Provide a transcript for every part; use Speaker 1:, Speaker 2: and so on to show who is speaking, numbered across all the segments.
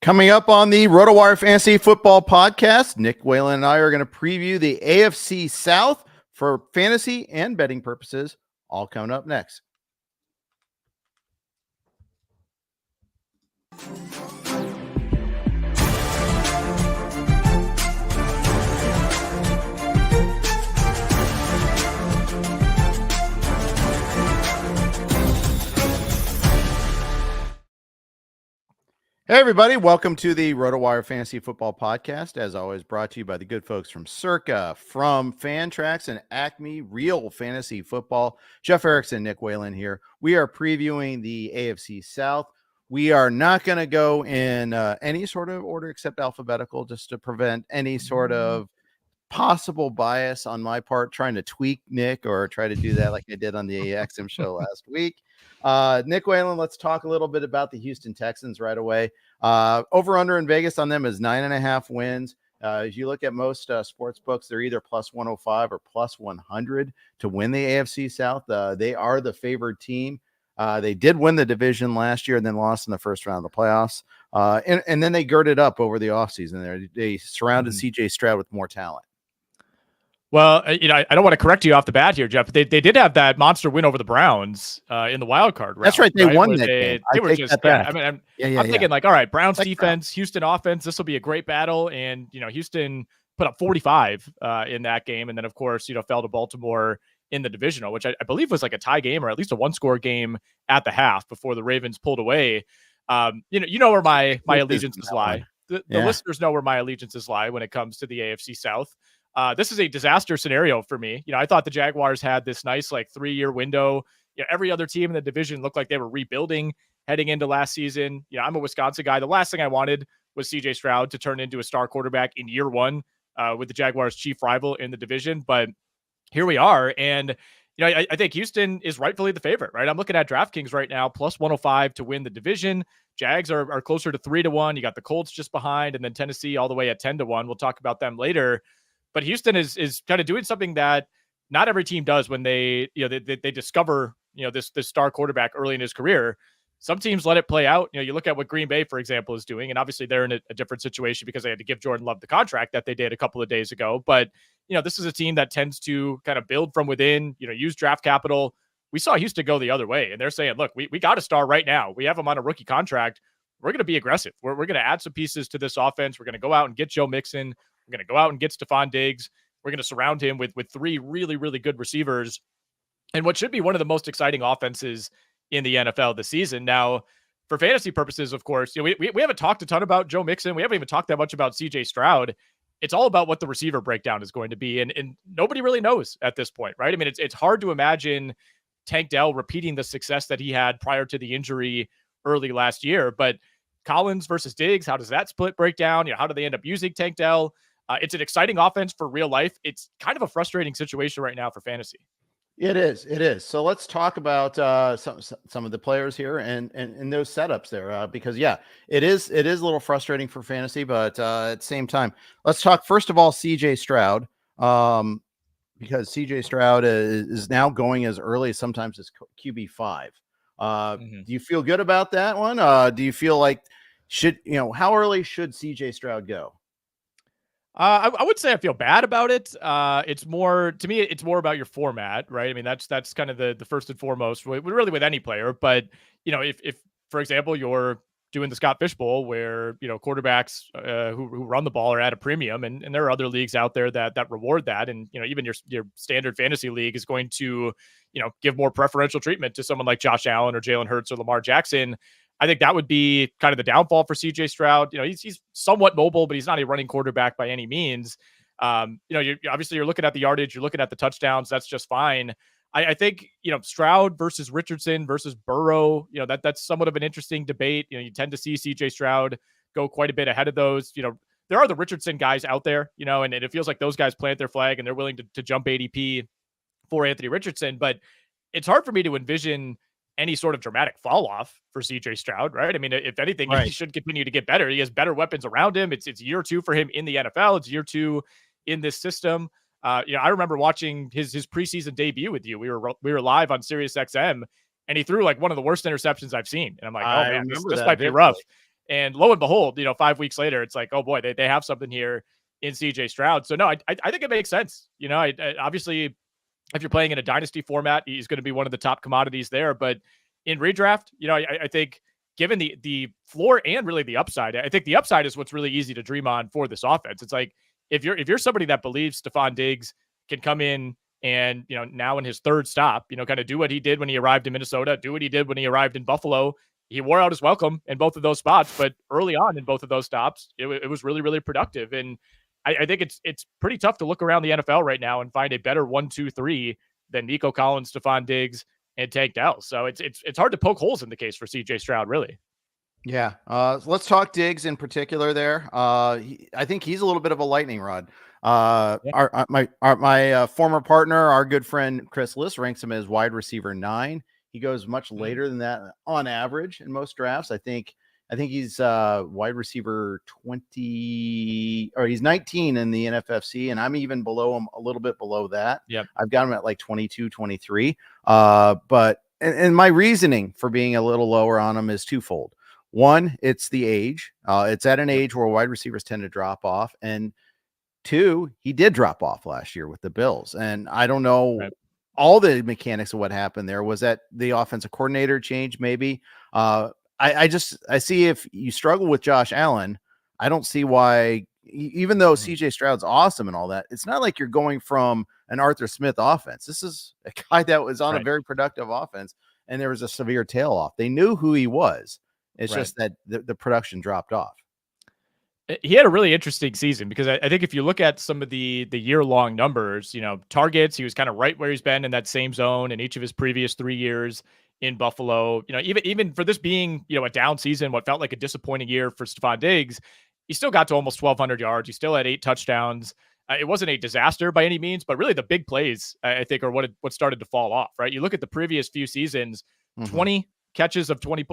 Speaker 1: Coming up on the RotoWire Fantasy Football Podcast, Nick Whalen and I are going to preview the AFC South for fantasy and betting purposes, all coming up next. Hey, everybody. Welcome to the RotoWire Fantasy Football Podcast. As always, brought to you by the good folks from Circa, from Fantrax, and Acme Real Fantasy Football. Jeff Erickson and Nick Whalen here. We are previewing the AFC South. We are not going to go in any sort of order except alphabetical, just to prevent any sort of possible bias on my part, trying to tweak Nick or try to do that like I did on the AXM show last week. Nick Whalen, let's talk a little bit about the Houston Texans right away. Over under in Vegas on them is 9.5 wins. As you look at most sports books, they're either plus 105 or plus 100 to win the AFC South. They are the favored team. They did win the division last year and then lost in the first round of the playoffs. And then they girded up over the offseason. They surrounded CJ Stroud with more talent.
Speaker 2: Well, I don't want to correct you off the bat here, Jeff. But they did have that monster win over the Browns in the wild card round.
Speaker 1: That's right. They won that game.
Speaker 2: They were just, I'm thinking like, all right, Browns defense, Houston offense. This will be a great battle. And, Houston put up 45 in that game. And then, of course, fell to Baltimore in the divisional, which I believe was like a tie game or at least a one-score game at the half before the Ravens pulled away. You know where my allegiances lie. The listeners know where my allegiances lie when it comes to the AFC South. This is a disaster scenario for me. I thought the Jaguars had this nice 3-year window. Every other team in the division looked like they were rebuilding heading into last season. I'm a Wisconsin guy. The last thing I wanted was CJ Stroud to turn into a star quarterback in year one with the Jaguars' chief rival in the division. But here we are. And, I think Houston is rightfully the favorite, right? I'm looking at DraftKings right now, plus 105 to win the division. Jags are closer to 3-1. You got the Colts just behind, and then Tennessee all the way at 10-1. We'll talk about them later. But Houston is kind of doing something that not every team does when they discover, this star quarterback early in his career. Some teams let it play out. You look at what Green Bay, for example, is doing, and obviously they're in a different situation because they had to give Jordan Love the contract that they did a couple of days ago. But, this is a team that tends to kind of build from within, use draft capital. We saw Houston go the other way, and they're saying, look, we got a star right now. We have him on a rookie contract. We're going to be aggressive. We're going to add some pieces to this offense. We're going to go out and get Joe Mixon. We're going to go out and get Stefon Diggs. We're going to surround him with three really, really good receivers and what should be one of the most exciting offenses in the NFL this season. Now, for fantasy purposes, of course, we haven't talked a ton about Joe Mixon. We haven't even talked that much about CJ Stroud. It's all about what the receiver breakdown is going to be. And nobody really knows at this point, right? I mean, it's hard to imagine Tank Dell repeating the success that he had prior to the injury early last year. But Collins versus Diggs, how does that split break down? How do they end up using Tank Dell? It's an exciting offense for real life. It's kind of a frustrating situation right now for fantasy.
Speaker 1: It is. So let's talk about some of the players here and those setups there, because it is a little frustrating for fantasy, but at the same time, let's talk first of all CJ Stroud, because CJ Stroud is now going as early as sometimes as QB5. Do you feel good about that one? Do you feel like how early should CJ Stroud go?
Speaker 2: I would say I feel bad about it. It's more about your format, right? I mean, that's kind of the first and foremost, really with any player. But if for example you're doing the Scott Fish Bowl, where quarterbacks who run the ball are at a premium, and there are other leagues out there that reward that, and even your standard fantasy league is going to give more preferential treatment to someone like Josh Allen or Jalen Hurts or Lamar Jackson. I think that would be kind of the downfall for CJ Stroud. He's somewhat mobile, but he's not a running quarterback by any means. You're looking at the yardage, you're looking at the touchdowns. That's just fine. I think, Stroud versus Richardson versus Burrow, that's somewhat of an interesting debate. You tend to see CJ Stroud go quite a bit ahead of those. There are the Richardson guys out there, and it feels like those guys plant their flag and they're willing to jump ADP for Anthony Richardson. But it's hard for me to envision any sort of dramatic fall off for CJ Stroud, right? I mean, if anything, right, he should continue to get better. He has better weapons around him. It's year two for him in the NFL. It's year two in this system. I remember watching his preseason debut with you. We were live on Sirius XM, and he threw like one of the worst interceptions I've seen. And I'm like, oh man, this might be rough. And lo and behold, 5 weeks later, it's like, oh boy, they have something here in CJ Stroud. So no, I think it makes sense. Obviously, if you're playing in a dynasty format, he's going to be one of the top commodities there. But in redraft, I think given the floor and really the upside, I think the upside is what's really easy to dream on for this offense. It's like if you're somebody that believes Stefon Diggs can come in and now in his third stop, kind of do what he did when he arrived in Minnesota, do what he did when he arrived in Buffalo. He wore out his welcome in both of those spots, but early on in both of those stops, it was really, really productive. And I think it's pretty tough to look around the NFL right now and find a better 1-2-3 than Nico Collins, Stefon Diggs, and Tank Dell. So it's hard to poke holes in the case for CJ Stroud, really.
Speaker 1: Yeah. Let's talk Diggs in particular there. I think he's a little bit of a lightning rod. My former partner, our good friend Chris Liss, ranks him as wide receiver 9. He goes much later than that on average in most drafts. I think he's wide receiver 20, or he's 19 in the NFFC, and I'm even below him, a little bit below that.
Speaker 2: Yep.
Speaker 1: I've got him at like 22, 23. But my reasoning for being a little lower on him is twofold. One, it's the age. It's at an age where wide receivers tend to drop off. And two, he did drop off last year with the Bills. And I don't know all the mechanics of what happened there. Was that the offensive coordinator change? Maybe. I see if you struggle with Josh Allen, I don't see why, even though CJ Stroud's awesome and all that, it's not like you're going from an Arthur Smith offense. This is a guy that was on a very productive offense, and there was a severe tail off. They knew who he was. It's just that the production dropped off.
Speaker 2: He had a really interesting season because I think if you look at some of the year-long numbers, targets, he was kind of right where he's been in that same zone in each of his previous 3 years in Buffalo. Even for this being, a down season, what felt like a disappointing year for Stefon Diggs, he still got to almost 1,200 yards. He still had 8 touchdowns. It wasn't a disaster by any means, but really the big plays, I think, are what started to fall off, right? You look at the previous few seasons, 20 catches of 20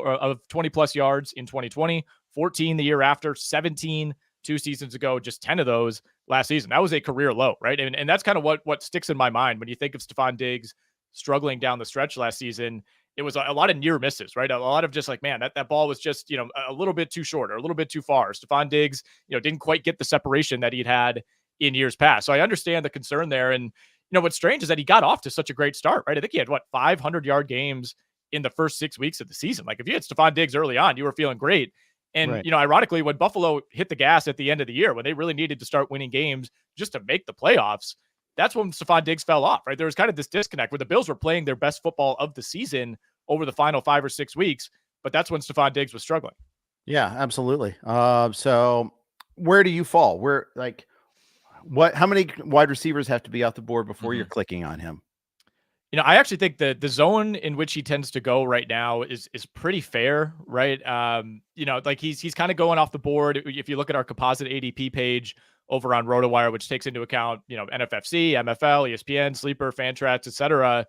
Speaker 2: plus yards in 2020, 14 the year after, 17 2 seasons ago, just 10 of those last season. That was a career low, right? And that's kind of what sticks in my mind when you think of Stefon Diggs struggling down the stretch last season. It was a lot of near misses, right? A lot of just like, man, that ball was just, a little bit too short or a little bit too far. Stefon Diggs, didn't quite get the separation that he'd had in years past. So I understand the concern there. And, what's strange is that he got off to such a great start, right? I think he had 500-yard games in the first 6 weeks of the season. Like if you had Stefon Diggs early on, you were feeling great. And, ironically, when Buffalo hit the gas at the end of the year, when they really needed to start winning games just to make the playoffs, that's when Stefon Diggs fell off, right? There was kind of this disconnect where the Bills were playing their best football of the season over the final 5 or 6 weeks, but that's when Stefon Diggs was struggling.
Speaker 1: Yeah, absolutely. So where do you fall? How many wide receivers have to be off the board before you're clicking on him?
Speaker 2: I actually think the zone in which he tends to go right now is pretty fair, right? Like he's kind of going off the board. If you look at our composite ADP page over on RotoWire, which takes into account, NFFC, MFL, ESPN, Sleeper, Fantrax, etc.,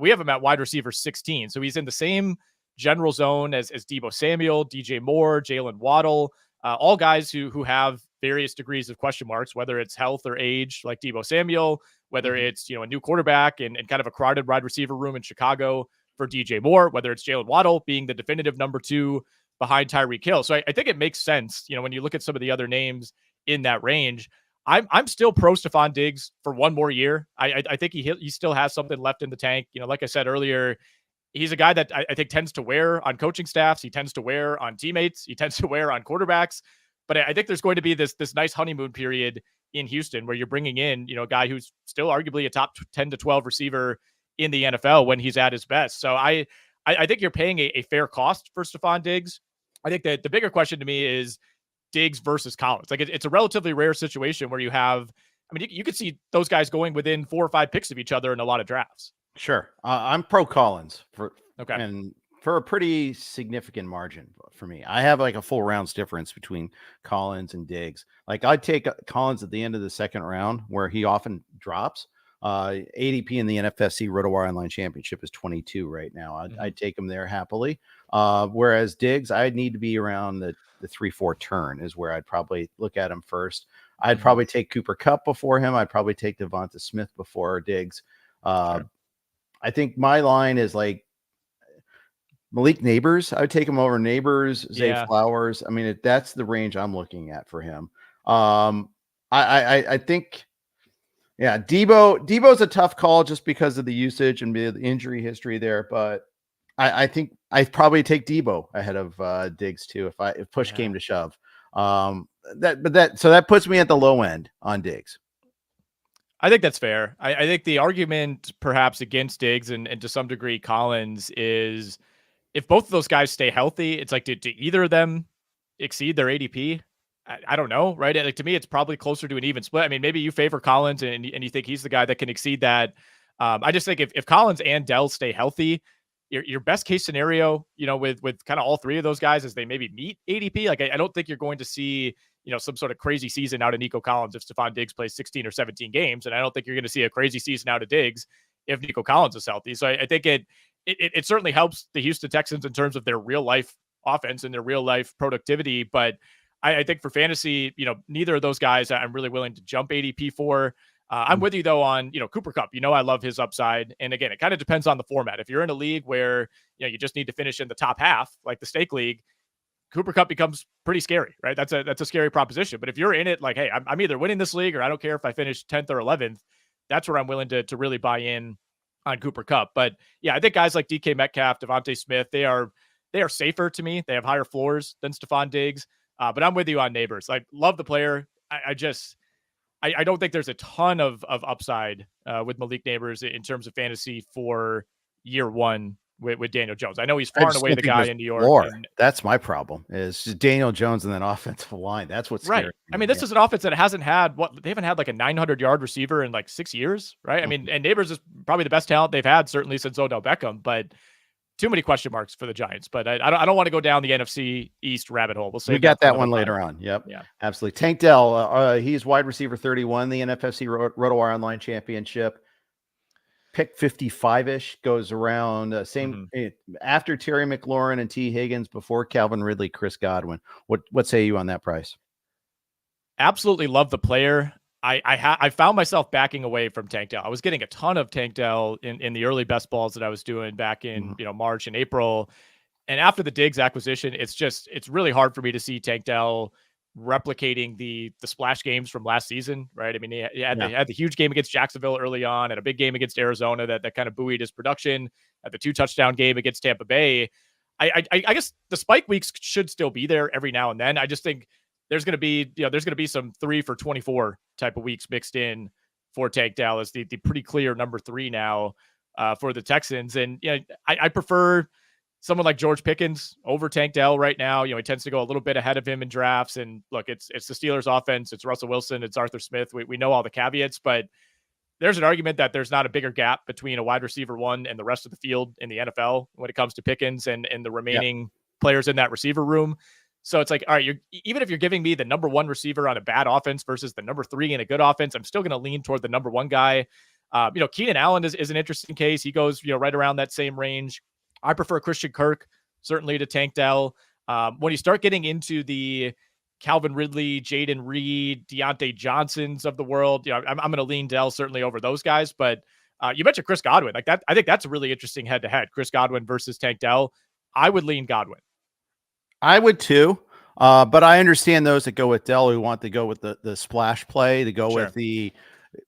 Speaker 2: we have him at wide receiver 16. So he's in the same general zone as Deebo Samuel, DJ Moore, Jalen Waddle, all guys who have various degrees of question marks, whether it's health or age, like Deebo Samuel, whether it's, a new quarterback and kind of a crowded wide receiver room in Chicago for DJ Moore, whether it's Jalen Waddle being the definitive number 2 behind Tyreek Hill. So I think it makes sense, when you look at some of the other names in that range. I'm still pro Stefon Diggs for one more year. I think he still has something left in the tank. Like I said earlier, he's a guy that I think tends to wear on coaching staffs. He tends to wear on teammates. He tends to wear on quarterbacks. But I think there's going to be this nice honeymoon period in Houston where you're bringing in, a guy who's still arguably a top 10 to 12 receiver in the NFL when he's at his best. So I think you're paying a fair cost for Stefon Diggs. I think that the bigger question to me is Diggs versus Collins. Like it's a relatively rare situation where you have, you could see those guys going within 4 or 5 picks of each other in a lot of drafts.
Speaker 1: Sure. I'm pro Collins and for a pretty significant margin for me. I have like a full rounds difference between Collins and Diggs. Like I'd take Collins at the end of the second round where he often drops. ADP in the NFFC RotoWire Online Championship is 22 right now. I'd take him there happily. Whereas Diggs, I'd need to be around the 3-4 turn is where I'd probably look at him first. I'd probably take Cooper Kupp before him. I'd probably take Devonta Smith before Diggs. I think my line is like Malik Neighbors, I would take him over Neighbors, Zay
Speaker 2: Yeah.
Speaker 1: Flowers. I mean, that's the range I'm looking at for him. I think, yeah, Debo's a tough call just because of the usage and the injury history there, but I think I'd probably take Debo ahead of Diggs too if push came to shove. So that puts me at the low end on Diggs.
Speaker 2: I think that's fair. I think the argument perhaps against Diggs and to some degree Collins is if both of those guys stay healthy, it's like, do either of them exceed their ADP? I don't know, right? Like to me, it's probably closer to an even split. I mean, maybe you favor Collins and you think he's the guy that can exceed that. I just think if Collins and Dell stay healthy, your best case scenario, with kind of all three of those guys is they maybe meet ADP. Like I don't think you're going to see, some sort of crazy season out of Nico Collins if Stefon Diggs plays 16 or 17 games. And I don't think you're going to see a crazy season out of Diggs if Nico Collins is healthy. So I think it certainly helps the Houston Texans in terms of their real life offense and their real life productivity. But I think for fantasy, neither of those guys I'm really willing to jump ADP for. I'm with you though on, Cooper Kupp. I love his upside. And again, it kind of depends on the format. If you're in a league where, you just need to finish in the top half, like the stake league, Cooper Kupp becomes pretty scary, right? That's a scary proposition. But if you're in it, like, hey, I'm either winning this league or I don't care if I finish 10th or 11th, that's where I'm willing to really buy in on Cooper Kupp. But yeah, I think guys like DK Metcalf, Devontae Smith, they are safer to me. They have higher floors than Stefon Diggs. But I'm with you on Neighbors. Like, love the player. I don't think there's a ton of upside with Malik Neighbors in terms of fantasy for year one with Daniel Jones. I know he's far and away the guy in New York.
Speaker 1: That's my problem is just Daniel Jones and then offensive line. That's what's
Speaker 2: right. I mean, this is an offense that hasn't had they haven't had like a 900-yard receiver in like 6 years, right? I mean, and Neighbors is probably the best talent they've had certainly since Odell Beckham, but too many question marks for the Giants. But I don't want to go down the NFC East rabbit hole.
Speaker 1: We got that one later on. Yep.
Speaker 2: Yeah.
Speaker 1: Absolutely. Tank Dell, he's wide receiver 31, the NFFC RotoWire Online Championship. Pick 55-ish, goes around after Terry McLaurin and T. Higgins, before Calvin Ridley, Chris Godwin. What say you on that price?
Speaker 2: Absolutely love the player. I found myself backing away from Tank Dell. I was getting a ton of Tank Dell in the early best balls that I was doing back in March and April. And after the Diggs acquisition, it's really hard for me to see Tank Dell replicating the splash games from last season, right? I mean, he had the huge game against Jacksonville early on, and a big game against Arizona that kind of buoyed his production. At the 2-touchdown game against Tampa Bay, I guess the spike weeks should still be there every now and then. I just think there's going to be some 3 for 24 type of weeks mixed in for Tank Dell as the pretty clear number 3 now for the Texans. And I prefer someone like George Pickens over Tank Dell right now. He tends to go a little bit ahead of him in drafts. And look, it's the Steelers offense. It's Russell Wilson. It's Arthur Smith. We know all the caveats, but there's an argument that there's not a bigger gap between a wide receiver 1 and the rest of the field in the NFL when it comes to Pickens and the remaining players in that receiver room. So it's like, all right, even if you're giving me the number 1 receiver on a bad offense versus the number 3 in a good offense, I'm still going to lean toward the number 1 guy. Keenan Allen is an interesting case. He goes, right around that same range. I prefer Christian Kirk, certainly, to Tank Dell. When you start getting into the Calvin Ridley, Jaden Reed, Deontay Johnsons of the world, I'm going to lean Dell certainly over those guys. But you mentioned Chris Godwin. Like that, I think that's a really interesting head-to-head. Chris Godwin versus Tank Dell. I would lean Godwin.
Speaker 1: I would too. But I understand those that go with Dell who want to go with the splash play, to go with the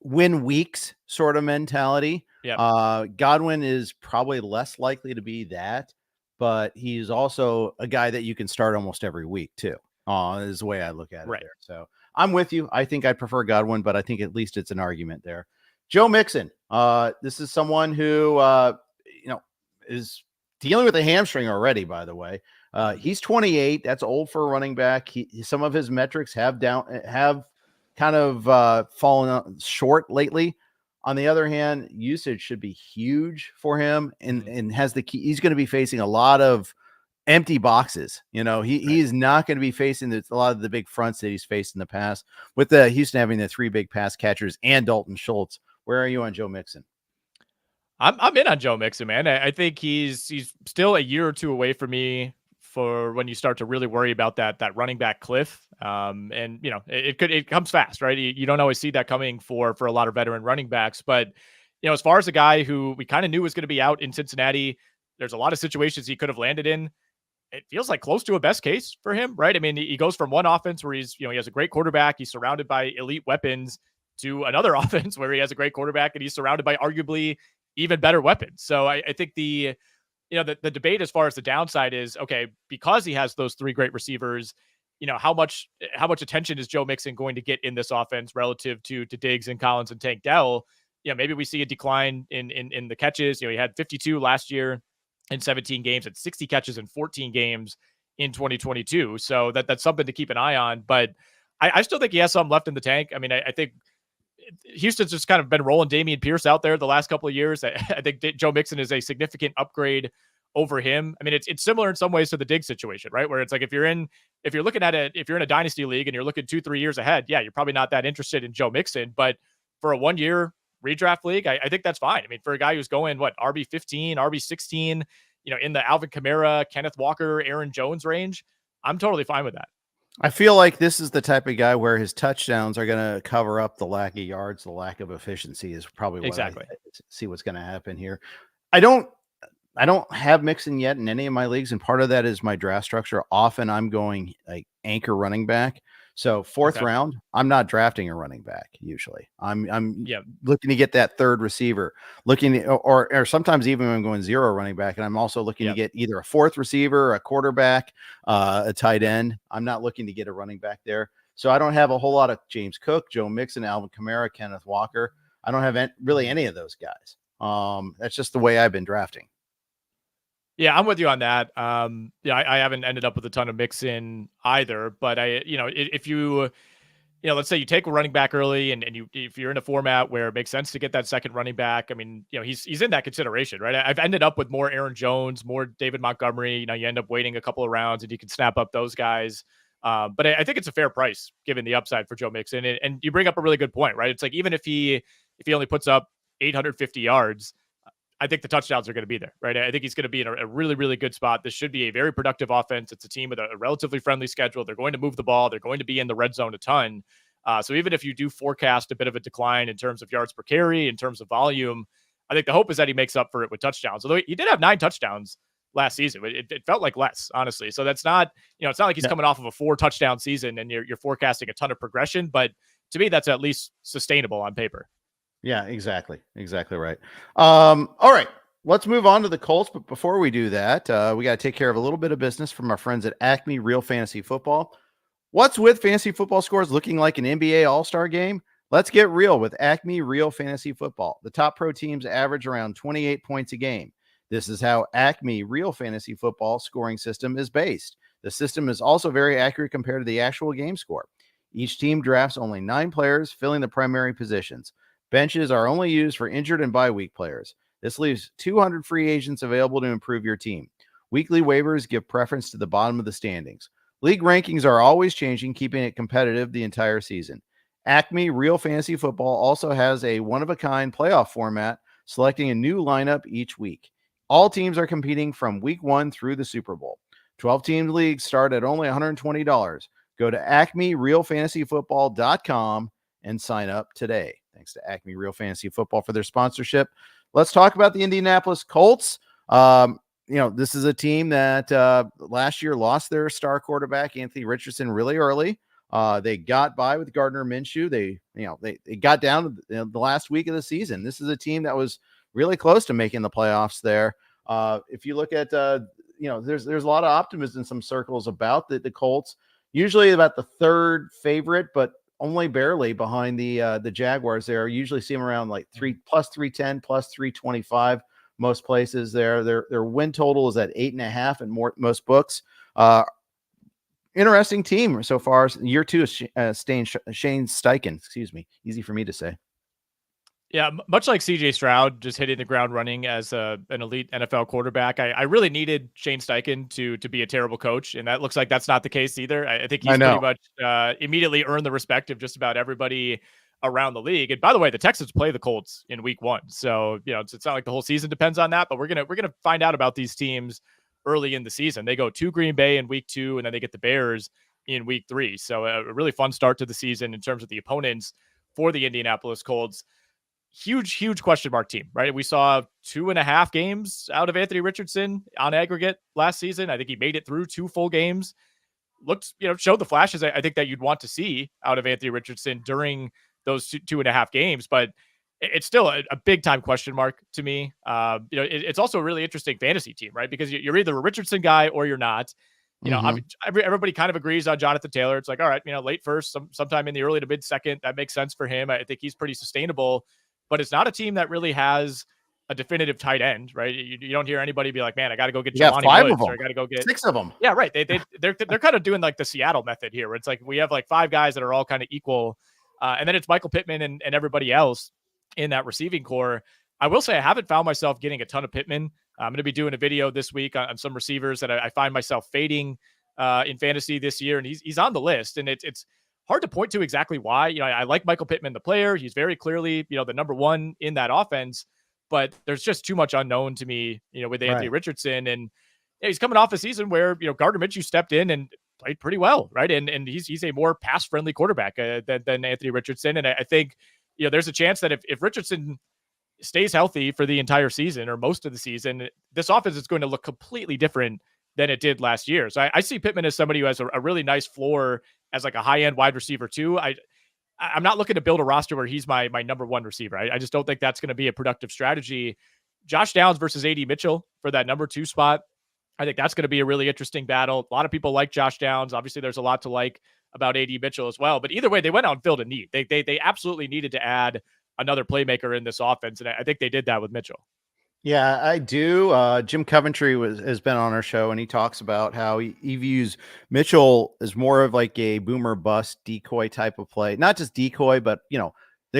Speaker 1: win weeks sort of mentality. Godwin is probably less likely to be that, but he's also a guy that you can start almost every week too. Is the way I look at it. Right. There. So I'm with you. I think I prefer Godwin, but I think at least it's an argument there. Joe Mixon. This is someone who, is dealing with a hamstring already, by the way. He's 28. That's old for a running back. Some of his metrics have kind of fallen short lately. On the other hand, usage should be huge for him, and has the key. He's going to be facing a lot of empty boxes. He is not going to be facing a lot of the big fronts that he's faced in the past, with the Houston having the 3 big pass catchers and Dalton Schultz. Where are you on Joe Mixon?
Speaker 2: I'm in on Joe Mixon, man. I think he's still a year or 2 away from me for when you start to really worry about that running back cliff. And it comes fast, right? You don't always see that coming for a lot of veteran running backs, but as far as a guy who we kind of knew was going to be out in Cincinnati, There's a lot of situations he could have landed in. It feels like close to a best case for him, right? I mean, he goes from one offense where he's, he has a great quarterback, he's surrounded by elite weapons, to another offense where he has a great quarterback and he's surrounded by arguably even better weapons. So I think the debate as far as the downside is, okay, because he has those three great receivers, how much attention is Joe Mixon going to get in this offense relative to Diggs and Collins and Tank Dell? Maybe we see a decline in the catches. He had 52 last year in 17 games and 60 catches in 14 games in 2022. So that's something to keep an eye on. But I still think he has some left in the tank. I mean, I think Houston's just kind of been rolling Dameon Pierce out there the last couple of years. I think Joe Mixon is a significant upgrade over him. I mean, it's similar in some ways to the Diggs situation, right? Where it's like, if you're in a dynasty league and you're looking 2-3 years ahead, yeah, you're probably not that interested in Joe Mixon, but for a 1-year redraft league, I think that's fine. I mean, for a guy who's going, RB15, RB16, in the Alvin Kamara, Kenneth Walker, Aaron Jones range, I'm totally fine with that.
Speaker 1: I feel like this is the type of guy where his touchdowns are going to cover up the lack of yards, the lack of efficiency is probably what
Speaker 2: exactly.
Speaker 1: I see what's going to happen here. I don't have Mixon yet in any of my leagues, and part of that is my draft structure. Often I'm going like anchor running back. So fourth round, I'm not drafting a running back. Usually I'm looking to get that third receiver, or sometimes even when I'm going zero running back. And I'm also looking to get either a fourth receiver, a quarterback, a tight end. I'm not looking to get a running back there. So I don't have a whole lot of James Cook, Joe Mixon, Alvin Kamara, Kenneth Walker. I don't have really any of those guys. That's just the way I've been drafting.
Speaker 2: Yeah, I'm with you on that. I haven't ended up with a ton of Mixon either, but if you let's say you take a running back early and if you're in a format where it makes sense to get that second running back, I mean, he's in that consideration, right? I've ended up with more Aaron Jones, more David Montgomery. You end up waiting a couple of rounds and you can snap up those guys. But I think it's a fair price given the upside for Joe Mixon. And you bring up a really good point, right? It's like, even if he only puts up 850 yards, I think the touchdowns are going to be there, right? I think he's going to be in a really, really good spot. This should be a very productive offense. It's a team with a relatively friendly schedule. They're going to move the ball. They're going to be in the red zone a ton. So even if you do forecast a bit of a decline in terms of yards per carry, in terms of volume, I think the hope is that he makes up for it with touchdowns. Although he did have 9 touchdowns last season. It felt like less, honestly. So that's not, it's not like he's coming off of a 4 touchdown season and you're forecasting a ton of progression. But to me, that's at least sustainable on paper.
Speaker 1: Yeah, exactly. Exactly right. All right. Let's move on to the Colts. But before we do that, we got to take care of a little bit of business from our friends at Acme Real Fantasy Football. What's with fantasy football scores looking like an NBA All-Star game? Let's get real with Acme Real Fantasy Football. The top pro teams average around 28 points a game. This is how Acme Real Fantasy Football scoring system is based. The system is also very accurate compared to the actual game score. Each team drafts only 9 players, filling the primary positions. Benches are only used for injured and bye week players. This leaves 200 free agents available to improve your team. Weekly waivers give preference to the bottom of the standings. League rankings are always changing, keeping it competitive the entire season. Acme Real Fantasy Football also has a one-of-a-kind playoff format, selecting a new lineup each week. All teams are competing from week 1 through the Super Bowl. 12-team leagues start at only $120. Go to acmerealfantasyfootball.com and sign up today. Thanks to Acme Real Fantasy Football for their sponsorship. Let's talk about the Indianapolis Colts. This is a team that last year lost their star quarterback, Anthony Richardson, really early. They got by with Gardner Minshew. They got down to the last week of the season. This is a team that was really close to making the playoffs there. If you look at, there's a lot of optimism in some circles about the Colts, usually about the third favorite, but only barely behind the Jaguars there. Usually see them around like plus 310, plus 325 most places there. Their win total is at 8.5 in most books. Interesting team so far. Year 2 is Shane Steichen. Excuse me. Easy for me to say.
Speaker 2: Yeah, much like CJ Stroud, just hitting the ground running as an elite NFL quarterback. I really needed Shane Steichen to be a terrible coach, and that looks like that's not the case either. I think he's pretty much immediately earned the respect of just about everybody around the league. And by the way, the Texans play the Colts in week 1, so it's not like the whole season depends on that. But we're gonna find out about these teams early in the season. They go to Green Bay in week 2, and then they get the Bears in week 3. So a really fun start to the season in terms of the opponents for the Indianapolis Colts. huge question mark team, right? We saw 2.5 games out of Anthony Richardson on aggregate last season. I think he made it through 2 full games. Looked, showed the flashes I think that you'd want to see out of Anthony Richardson during those 2.5 games, but it's still a big time question mark to me. It's also a really interesting fantasy team, right? Because you're either a Richardson guy or you're not. Everybody kind of agrees on Jonathan Taylor. It's like, all right, late first, sometime in the early to mid second, that makes sense for him. I think he's pretty sustainable, but it's not a team that really has a definitive tight end, right? You don't hear anybody be like, man, I got to go get Jelani Woods, or I got to go get
Speaker 1: 6 of them.
Speaker 2: Yeah, right. They're kind of doing like the Seattle method here, where it's like we have like 5 guys that are all kind of equal, and then it's Michael Pittman and everybody else in that receiving core. I will say I haven't found myself getting a ton of Pittman. I'm going to be doing a video this week on some receivers that I find myself fading in fantasy this year, and he's on the list, and it's hard to point to exactly why. I like Michael Pittman, the player. He's very clearly, the number one in that offense, but there's just too much unknown to me, with Anthony Richardson. And he's coming off a season where, Gardner Minshew stepped in and played pretty well, right? And he's a more pass-friendly quarterback than Anthony Richardson. And I think, there's a chance that if Richardson stays healthy for the entire season or most of the season, this offense is going to look completely different than it did last year. So I see Pittman as somebody who has a really nice floor as like a high-end wide receiver too. I'm not looking to build a roster where he's my number one receiver. I just don't think that's going to be a productive strategy. Josh Downs versus AD Mitchell for that number 2 spot, I think that's going to be a really interesting battle. A lot of people like Josh Downs. Obviously, there's a lot to like about AD Mitchell as well. But either way, they went out and filled a need. They absolutely needed to add another playmaker in this offense, and I think they did that with Mitchell.
Speaker 1: Yeah, I do. Jim Coventry has been on our show, and he talks about how he views Mitchell as more of like a boomer bust decoy type of play. Not just decoy, but he's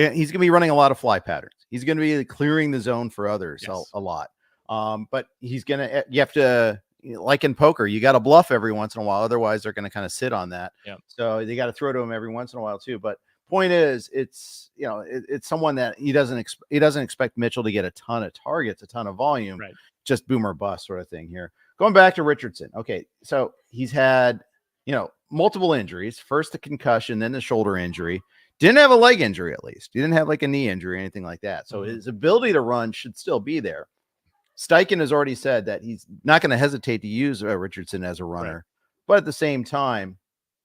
Speaker 1: going to be running a lot of fly patterns. He's going to be clearing the zone for others a lot. But you have to, like in poker, you got to bluff every once in a while. Otherwise, they're going to kind of sit on that.
Speaker 2: Yeah.
Speaker 1: So they got to throw to him every once in a while too. But point is, it's someone that he doesn't expect Mitchell to get a ton of targets, a ton of volume,
Speaker 2: right?
Speaker 1: Just boomer bust sort of thing here. Going back to Richardson. Okay. So he's had, multiple injuries, first the concussion, then the shoulder injury, didn't have a leg injury. At least he didn't have like a knee injury or anything like that. So his ability to run should still be there. Steichen has already said that he's not going to hesitate to use Richardson as a runner, right. But at the same time,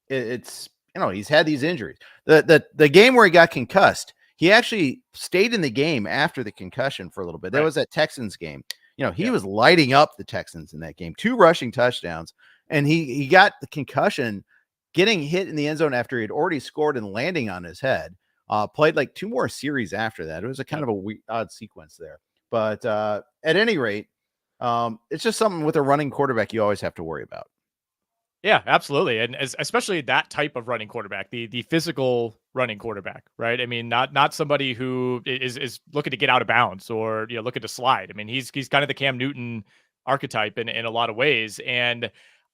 Speaker 1: it's, he's had these injuries. The game where he got concussed, he actually stayed in the game after the concussion for a little bit. That was that Texans game. He was lighting up the Texans in that game, 2 rushing touchdowns, and he got the concussion getting hit in the end zone after he had already scored and landing on his head. Played like 2 more series after that. It was a kind of a odd sequence there. But at any rate, it's just something with a running quarterback you always have to worry about.
Speaker 2: Yeah, absolutely. And especially that type of running quarterback, the physical running quarterback, right? I mean, not somebody who is looking to get out of bounds or, looking to slide. I mean, he's kind of the Cam Newton archetype in a lot of ways. And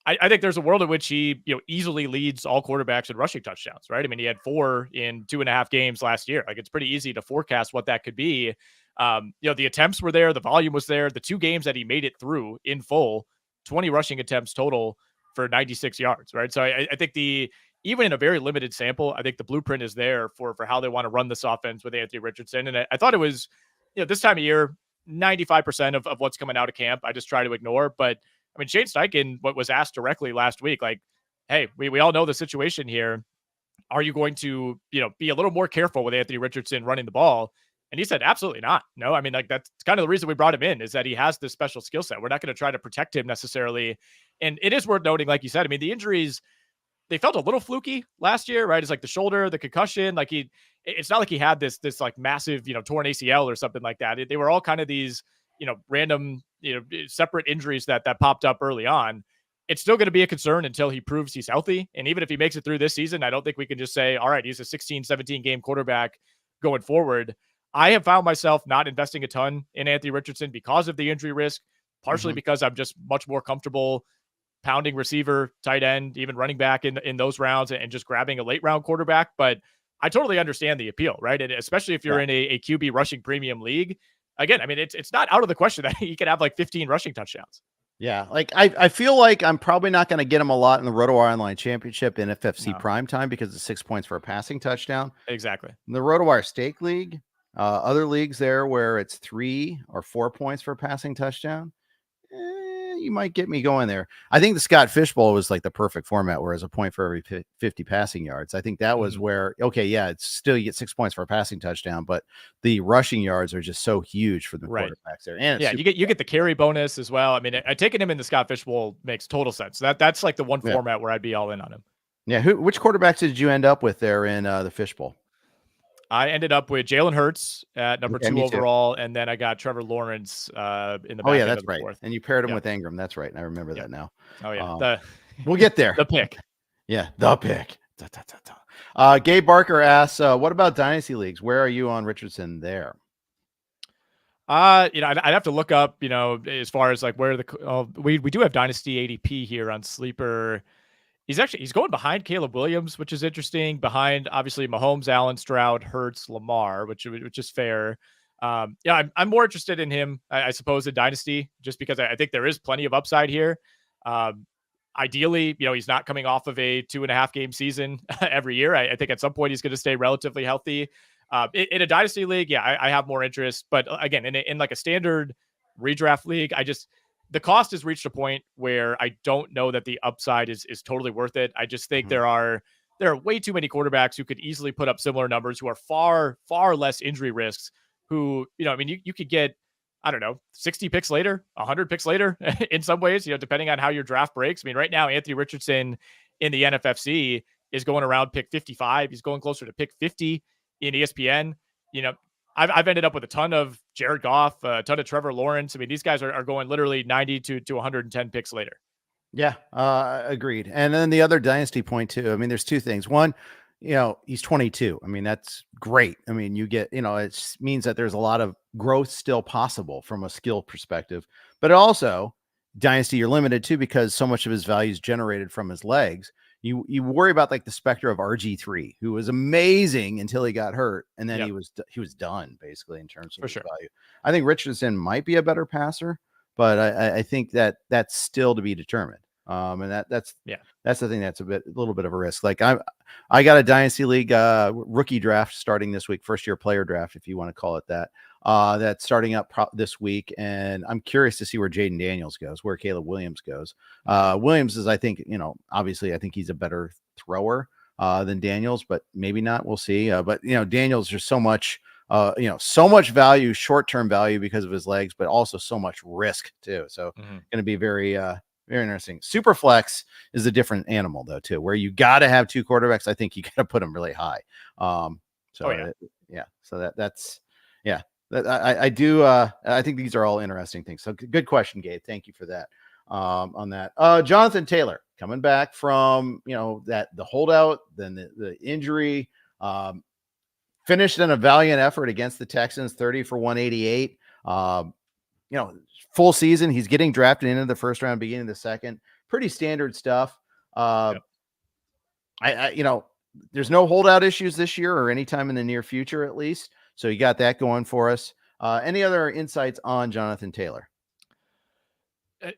Speaker 2: I think there's a world in which he, easily leads all quarterbacks in rushing touchdowns, right? I mean, he had 4 in 2.5 games last year. Like, it's pretty easy to forecast what that could be. The attempts were there, the volume was there. The 2 games that he made it through in full, 20 rushing attempts total for 96 yards, right? So I think even in a very limited sample, I think the blueprint is there for how they want to run this offense with Anthony Richardson. And I thought it was, this time of year, 95% of what's coming out of camp, I just try to ignore. But I mean, Shane Steichen, what was asked directly last week, like, hey, we all know the situation here. Are you going to, be a little more careful with Anthony Richardson running the ball? And he said, absolutely not. No, I mean, like, that's kind of the reason we brought him in, is that he has this special skill set. We're not going to try to protect him necessarily. And it is worth noting, like you said, I mean, the injuries, they felt a little fluky last year, right? It's like the shoulder, the concussion, like it's not like he had this like massive, torn ACL or something like that. They were all kind of these, random, separate injuries that popped up early on. It's still going to be a concern until he proves he's healthy. And even if he makes it through this season, I don't think we can just say, all right, he's a 16, 17 game quarterback going forward. I have found myself not investing a ton in Anthony Richardson because of the injury risk, partially because I'm just much more comfortable pounding receiver, tight end, even running back in those rounds and just grabbing a late round quarterback. But I totally understand the appeal, right? And especially if you're in a QB rushing premium league. Again, I mean, it's not out of the question that he could have like 15 rushing touchdowns.
Speaker 1: Yeah, like I feel like I'm probably not going to get him a lot in the RotoWire Online Championship in FFC Primetime because it's 6 points for a passing touchdown.
Speaker 2: Exactly.
Speaker 1: In the RotoWire Stake League, Other leagues there where it's 3 or 4 points for a passing touchdown, you might get me going there. I think the Scott Fishbowl was like the perfect format, whereas a point for every 50 passing yards. I think that was where, okay, yeah, it's still you get 6 points for a passing touchdown, but the rushing yards are just so huge for the quarterbacks there. And
Speaker 2: yeah, you get the carry bonus as well. I mean, taking him in the Scott Fishbowl makes total sense. That's like the one format where I'd be all in on him.
Speaker 1: Yeah, which quarterbacks did you end up with there in the Fishbowl?
Speaker 2: I ended up with Jalen Hurts at number 2 overall, and then I got Trevor Lawrence in the back.
Speaker 1: Oh yeah, that's right.
Speaker 2: Fourth.
Speaker 1: And you paired him with Engram. That's right. I remember that now.
Speaker 2: Oh yeah,
Speaker 1: we'll get there.
Speaker 2: The pick.
Speaker 1: Yeah, the pick. Gabe Barker asks, "What about dynasty leagues? Where are you on Richardson there?"
Speaker 2: I'd have to look up. As far as like where we do have dynasty ADP here on Sleeper. He's going behind Caleb Williams, which is interesting. Behind obviously Mahomes, Allen, Stroud, Hurts, Lamar, which is fair. I'm more interested in him, I suppose, in dynasty, just because I think there is plenty of upside here. Ideally, he's not coming off of a 2.5 game season every year. I think at some point he's going to stay relatively healthy. In a dynasty league, I have more interest, but again, in like a standard redraft league, the cost has reached a point where I don't know that the upside is totally worth it. I just think there are way too many quarterbacks who could easily put up similar numbers, who are far, far less injury risks, who, you could get, I don't know, 60 picks later, 100 picks later in some ways, depending on how your draft breaks. I mean, right now, Anthony Richardson in the NFFC is going around pick 55. He's going closer to pick 50 in ESPN. I've ended up with a ton of Jared Goff, a ton of Trevor Lawrence. I mean, these guys are going literally 90 to 110 picks later.
Speaker 1: Yeah, agreed. And then the other dynasty point too. I mean, there's two things. One, he's 22. I mean, that's great. I mean, you get, it means that there's a lot of growth still possible from a skill perspective, but also dynasty you're limited to because so much of his value is generated from his legs. You worry about like the specter of RG3, who was amazing until he got hurt, and then he was done basically in terms of his value. I think Richardson might be a better passer, but I think that's still to be determined. And that's the thing that's a little bit of a risk. Like I got a dynasty league rookie draft starting this week, first year player draft, if you want to call it that. That's starting up this week, and I'm curious to see where Jaden Daniels goes, where Caleb Williams goes. Williams is, I think, obviously, I think he's a better thrower than Daniels, but maybe not. We'll see. But Daniels, there's so much, so much value, short-term value because of his legs, but also so much risk too. So going to be very interesting. Superflex is a different animal though too, where you got to have two quarterbacks. I think you got to put them really high. So that's. I do. I think these are all interesting things. So good question, Gabe. Thank you for that. On that, Jonathan Taylor coming back from the holdout, then the injury, finished in a valiant effort against the Texans, 30 for 188. Full season. He's getting drafted into the first round, beginning of the second. Pretty standard stuff. There's no holdout issues this year or anytime in the near future, at least. So you got that going for us. Any other insights on Jonathan Taylor?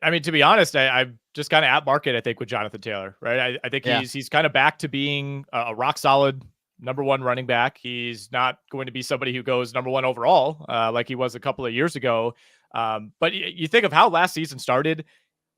Speaker 2: I mean, to be honest, I'm just kind of at market, I think, with Jonathan Taylor, right? I think he's kind of back to being a rock solid number one running back. He's not going to be somebody who goes number one overall like he was a couple of years ago. But you think of how last season started,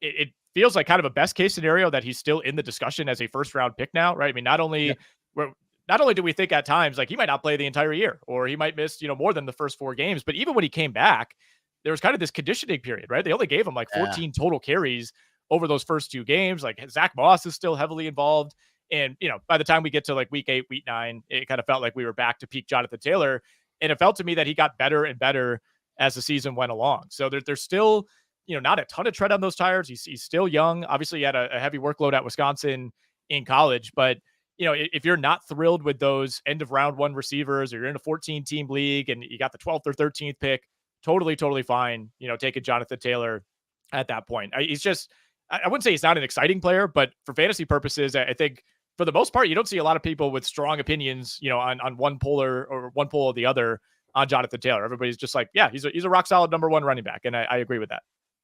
Speaker 2: it feels like kind of a best case scenario that he's still in the discussion as a first round pick now, right? I mean, not only do we think at times like he might not play the entire year or he might miss, more than the first 4 games, but even when he came back, there was kind of this conditioning period, right? They only gave him like 14 total carries over those first 2 games. Like Zach Moss is still heavily involved. And, by the time we get to like week 8, week 9, it kind of felt like we were back to peak Jonathan Taylor. And it felt to me that he got better and better as the season went along. So there's still, not a ton of tread on those tires. He's still young. Obviously, he had a heavy workload at Wisconsin in college, but if you're not thrilled with those end of round 1 receivers, or you're in a 14-team league and you got the 12th or 13th pick, totally fine, taking Jonathan Taylor at that point. He's just, I wouldn't say he's not an exciting player, but for fantasy purposes, I think for the most part, you don't see a lot of people with strong opinions, on one polar or one pole or the other on Jonathan Taylor. Everybody's just like, yeah, he's a rock solid number 1 running back. And I agree with that.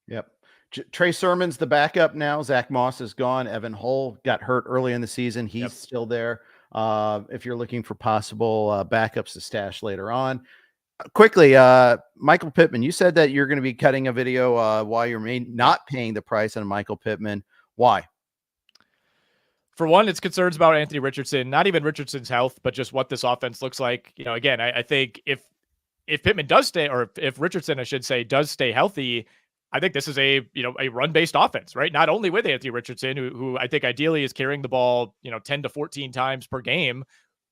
Speaker 1: Yep. Trey Sermon's the backup now. Zach Moss is gone. Evan Hull got hurt early in the season. He's still there. If you're looking for possible backups to stash later on, quickly, Michael Pittman, you said that you're going to be cutting a video while you're not paying the price on Michael Pittman. Why?
Speaker 2: For one, it's concerns about Anthony Richardson, not even Richardson's health, but just what this offense looks like. Again, I think if Pittman does stay, or if Richardson, I should say, does stay healthy, I think this is a run-based offense, right? Not only with Anthony Richardson, who I think ideally is carrying the ball, 10 to 14 times per game,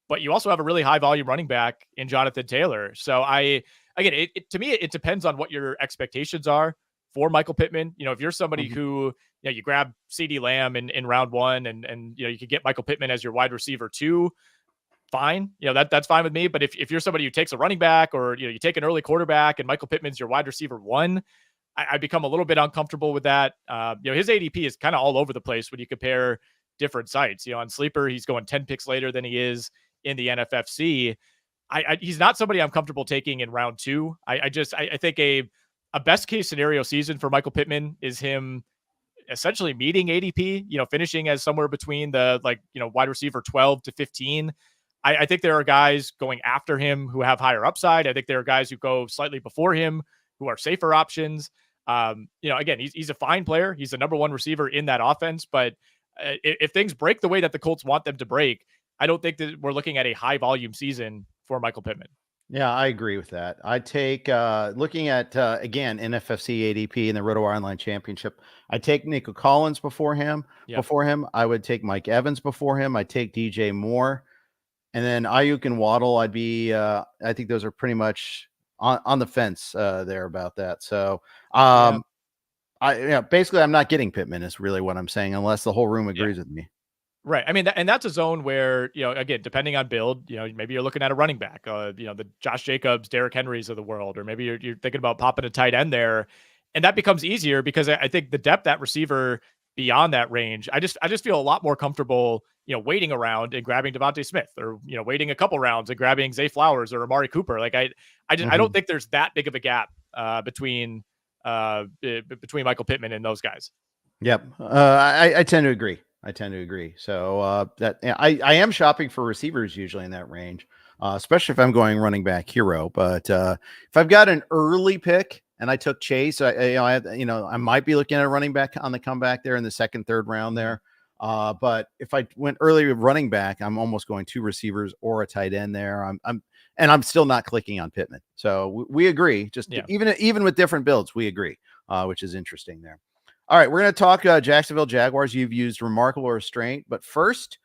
Speaker 2: but you also have a really high volume running back in Jonathan Taylor. So to me, it depends on what your expectations are for Michael Pittman. If you're somebody who, you grab CeeDee Lamb in round 1 and you could get Michael Pittman as your wide receiver 2, fine. That's fine with me. But if you're somebody who takes a running back, or, you take an early quarterback and Michael Pittman's your wide receiver 1, I become a little bit uncomfortable with that. His ADP is kind of all over the place when you compare different sites. On Sleeper, he's going 10 picks later than he is in the NFFC. He's not somebody I'm comfortable taking in round 2. I think a best case scenario season for Michael Pittman is him essentially meeting ADP, finishing as somewhere between the wide receiver 12 to 15. I think there are guys going after him who have higher upside. I think there are guys who go slightly before him who are safer options. Again, he's a fine player. He's the number 1 receiver in that offense, but if things break the way that the Colts want them to break, I don't think that we're looking at a high volume season for Michael Pittman.
Speaker 1: Yeah, I agree with that. I take looking at again NFFC ADP in the RotoWire Online Championship. I take Nico Collins before him. Yep. Before him, I would take Mike Evans before him. I take DJ Moore, and then Ayuk and Waddle. I'd be. I think those are pretty much on the fence there about that. So, basically, I'm not getting Pittman. Is really what I'm saying, unless the whole room agrees with me.
Speaker 2: Right. I mean, and that's a zone where, again, depending on build, maybe you're looking at a running back, the Josh Jacobs, Derrick Henrys of the world, or maybe you're thinking about popping a tight end there. And that becomes easier because I think the depth at receiver beyond that range, I just feel a lot more comfortable, waiting around and grabbing Devontae Smith, or, waiting a couple rounds and grabbing Zay Flowers or Amari Cooper. Like I don't think there's that big of a gap between Michael Pittman and those guys.
Speaker 1: Yep. I tend to agree. So I am shopping for receivers usually in that range, especially if I'm going running back hero. But if I've got an early pick and I took Chase, I might be looking at a running back on the comeback there in the second, third round there. But if I went early with running back, I'm almost going 2 receivers or a tight end there. I'm still not clicking on Pittman. So we agree. Even with different builds, we agree, which is interesting there. All right, we're going to talk Jacksonville Jaguars. You've used remarkable restraint. But first,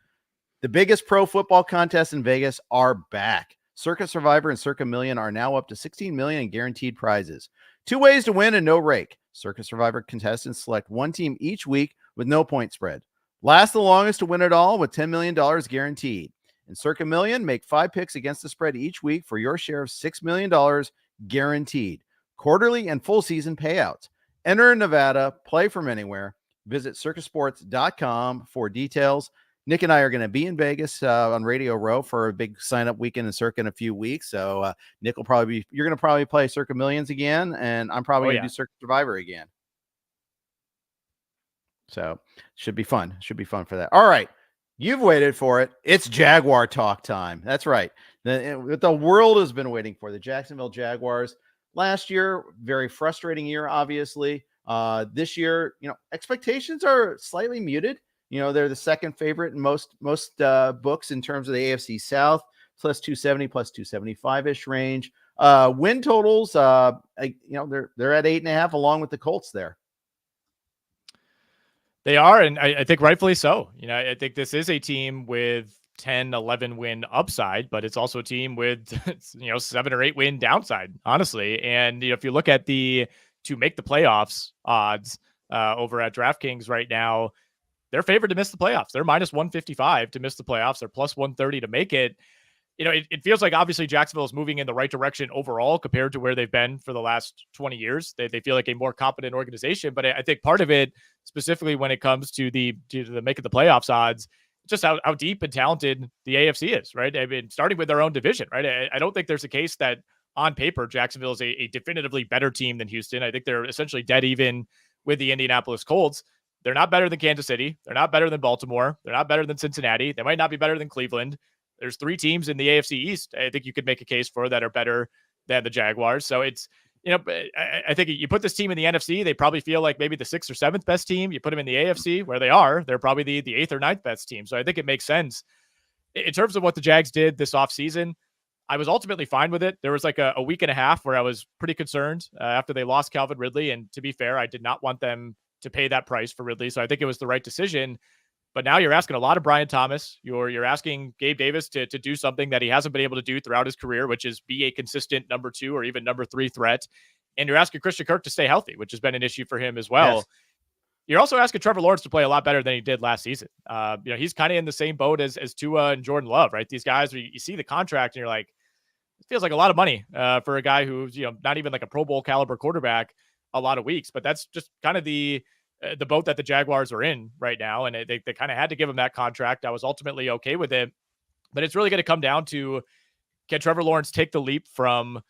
Speaker 1: the biggest pro football contests in Vegas are back. Circa Survivor and Circa Million are now up to $16 million in guaranteed prizes. 2 ways to win and no rake. Circa Survivor contestants select 1 team each week with no point spread. Last the longest to win it all with $10 million guaranteed. In Circa Million, make 5 picks against the spread each week for your share of $6 million guaranteed. Quarterly and full season payouts. Enter in Nevada, play from anywhere. Visit circusports.com for details. Nick and I are going to be in Vegas on Radio Row for a big sign-up weekend in Circa in a few weeks. So Nick will you're going to probably play Circa Millions again, and I'm probably going to do Circa Survivor again. So should be fun. Should be fun for that. All right. You've waited for it. It's Jaguar talk time. That's right. The world has been waiting for the Jacksonville Jaguars. Last year, very frustrating year, obviously. This year, expectations are slightly muted. They're the second favorite in most books in terms of the AFC South, plus 270, plus 275-ish range. Win totals, they're at 8.5 along with the Colts there.
Speaker 2: They are, and I think rightfully so. I think this is a team with 10, 11 win upside, but it's also a team with 7 or 8 win downside, honestly. And if you look at the to make the playoffs odds over at DraftKings right now, they're favored to miss the playoffs. They're minus 155 to miss the playoffs. They're plus 130 to make it. It feels like obviously Jacksonville is moving in the right direction overall compared to where they've been for the last 20 years. They feel like a more competent organization, but I think part of it, specifically when it comes to the making the playoffs odds, just how deep and talented the AFC is, right? I mean, starting with their own division, right? I don't think there's a case that on paper, Jacksonville is a definitively better team than Houston. I think they're essentially dead even with the Indianapolis Colts. They're not better than Kansas City. They're not better than Baltimore. They're not better than Cincinnati. They might not be better than Cleveland. There's 3 teams in the AFC East I think you could make a case for that are better than the Jaguars. So it's, I think you put this team in the NFC, they probably feel like maybe the 6th or 7th best team. You put them in the AFC, where they're probably the 8th or 9th best team. So I think it makes sense. In terms of what the Jags did this offseason, I was ultimately fine with it. There was like a week and a half where I was pretty concerned after they lost Calvin Ridley. And to be fair, I did not want them to pay that price for Ridley. So I think it was the right decision. But now you're asking a lot of Brian Thomas. You're asking Gabe Davis to do something that he hasn't been able to do throughout his career, which is be a consistent number 2 or even number 3 threat. And you're asking Christian Kirk to stay healthy, which has been an issue for him as well. Yes. You're also asking Trevor Lawrence to play a lot better than he did last season. He's kind of in the same boat as Tua and Jordan Love, right? These guys, you see the contract and you're like, it feels like a lot of money for a guy who's, not even like a Pro Bowl caliber quarterback a lot of weeks, but that's just kind of the boat that the Jaguars are in right now. And they kind of had to give him that contract. I was ultimately okay with it, but it's really going to come down to, can Trevor Lawrence take the leap from,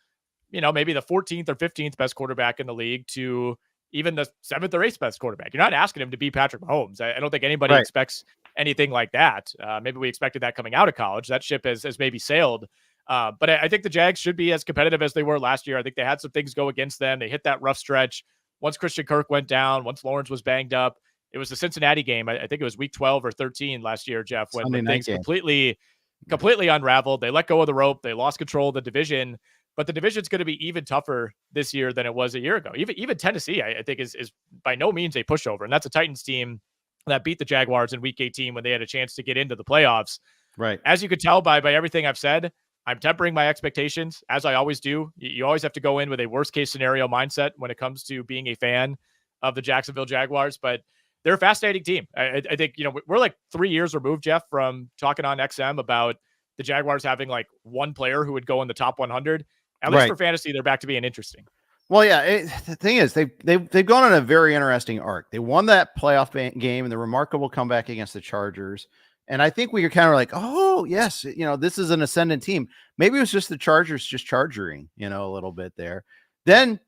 Speaker 2: maybe the 14th or 15th best quarterback in the league to even the 7th or 8th best quarterback? You're not asking him to be Patrick Mahomes. I don't think anybody expects anything like that. Maybe we expected that coming out of college. That ship has maybe sailed. But I think the Jags should be as competitive as they were last year. I think they had some things go against them. They hit that rough stretch. Once Christian Kirk went down, once Lawrence was banged up, it was the Cincinnati game. I think it was week 12 or 13 last year, Jeff, when things completely unraveled. They let go of the rope. They lost control of the division, but the division's going to be even tougher this year than it was a year ago. Even Tennessee, I think is by no means a pushover. And that's a Titans team that beat the Jaguars in week 18 when they had a chance to get into the playoffs.
Speaker 1: Right.
Speaker 2: As you could tell by everything I've said, I'm tempering my expectations, as I always do. You always have to go in with a worst-case scenario mindset when it comes to being a fan of the Jacksonville Jaguars, but they're a fascinating team. I think, we're like 3 years removed, Jeff, from talking on XM about the Jaguars having like one player who would go in the top 100. At least for fantasy, they're back to being interesting.
Speaker 1: Well, yeah, the thing is, they've gone on a very interesting arc. They won that playoff game in the remarkable comeback against the Chargers. And I think we were kind of like, oh, yes, this is an ascendant team. Maybe it was just the Chargers just charging, a little bit there. Then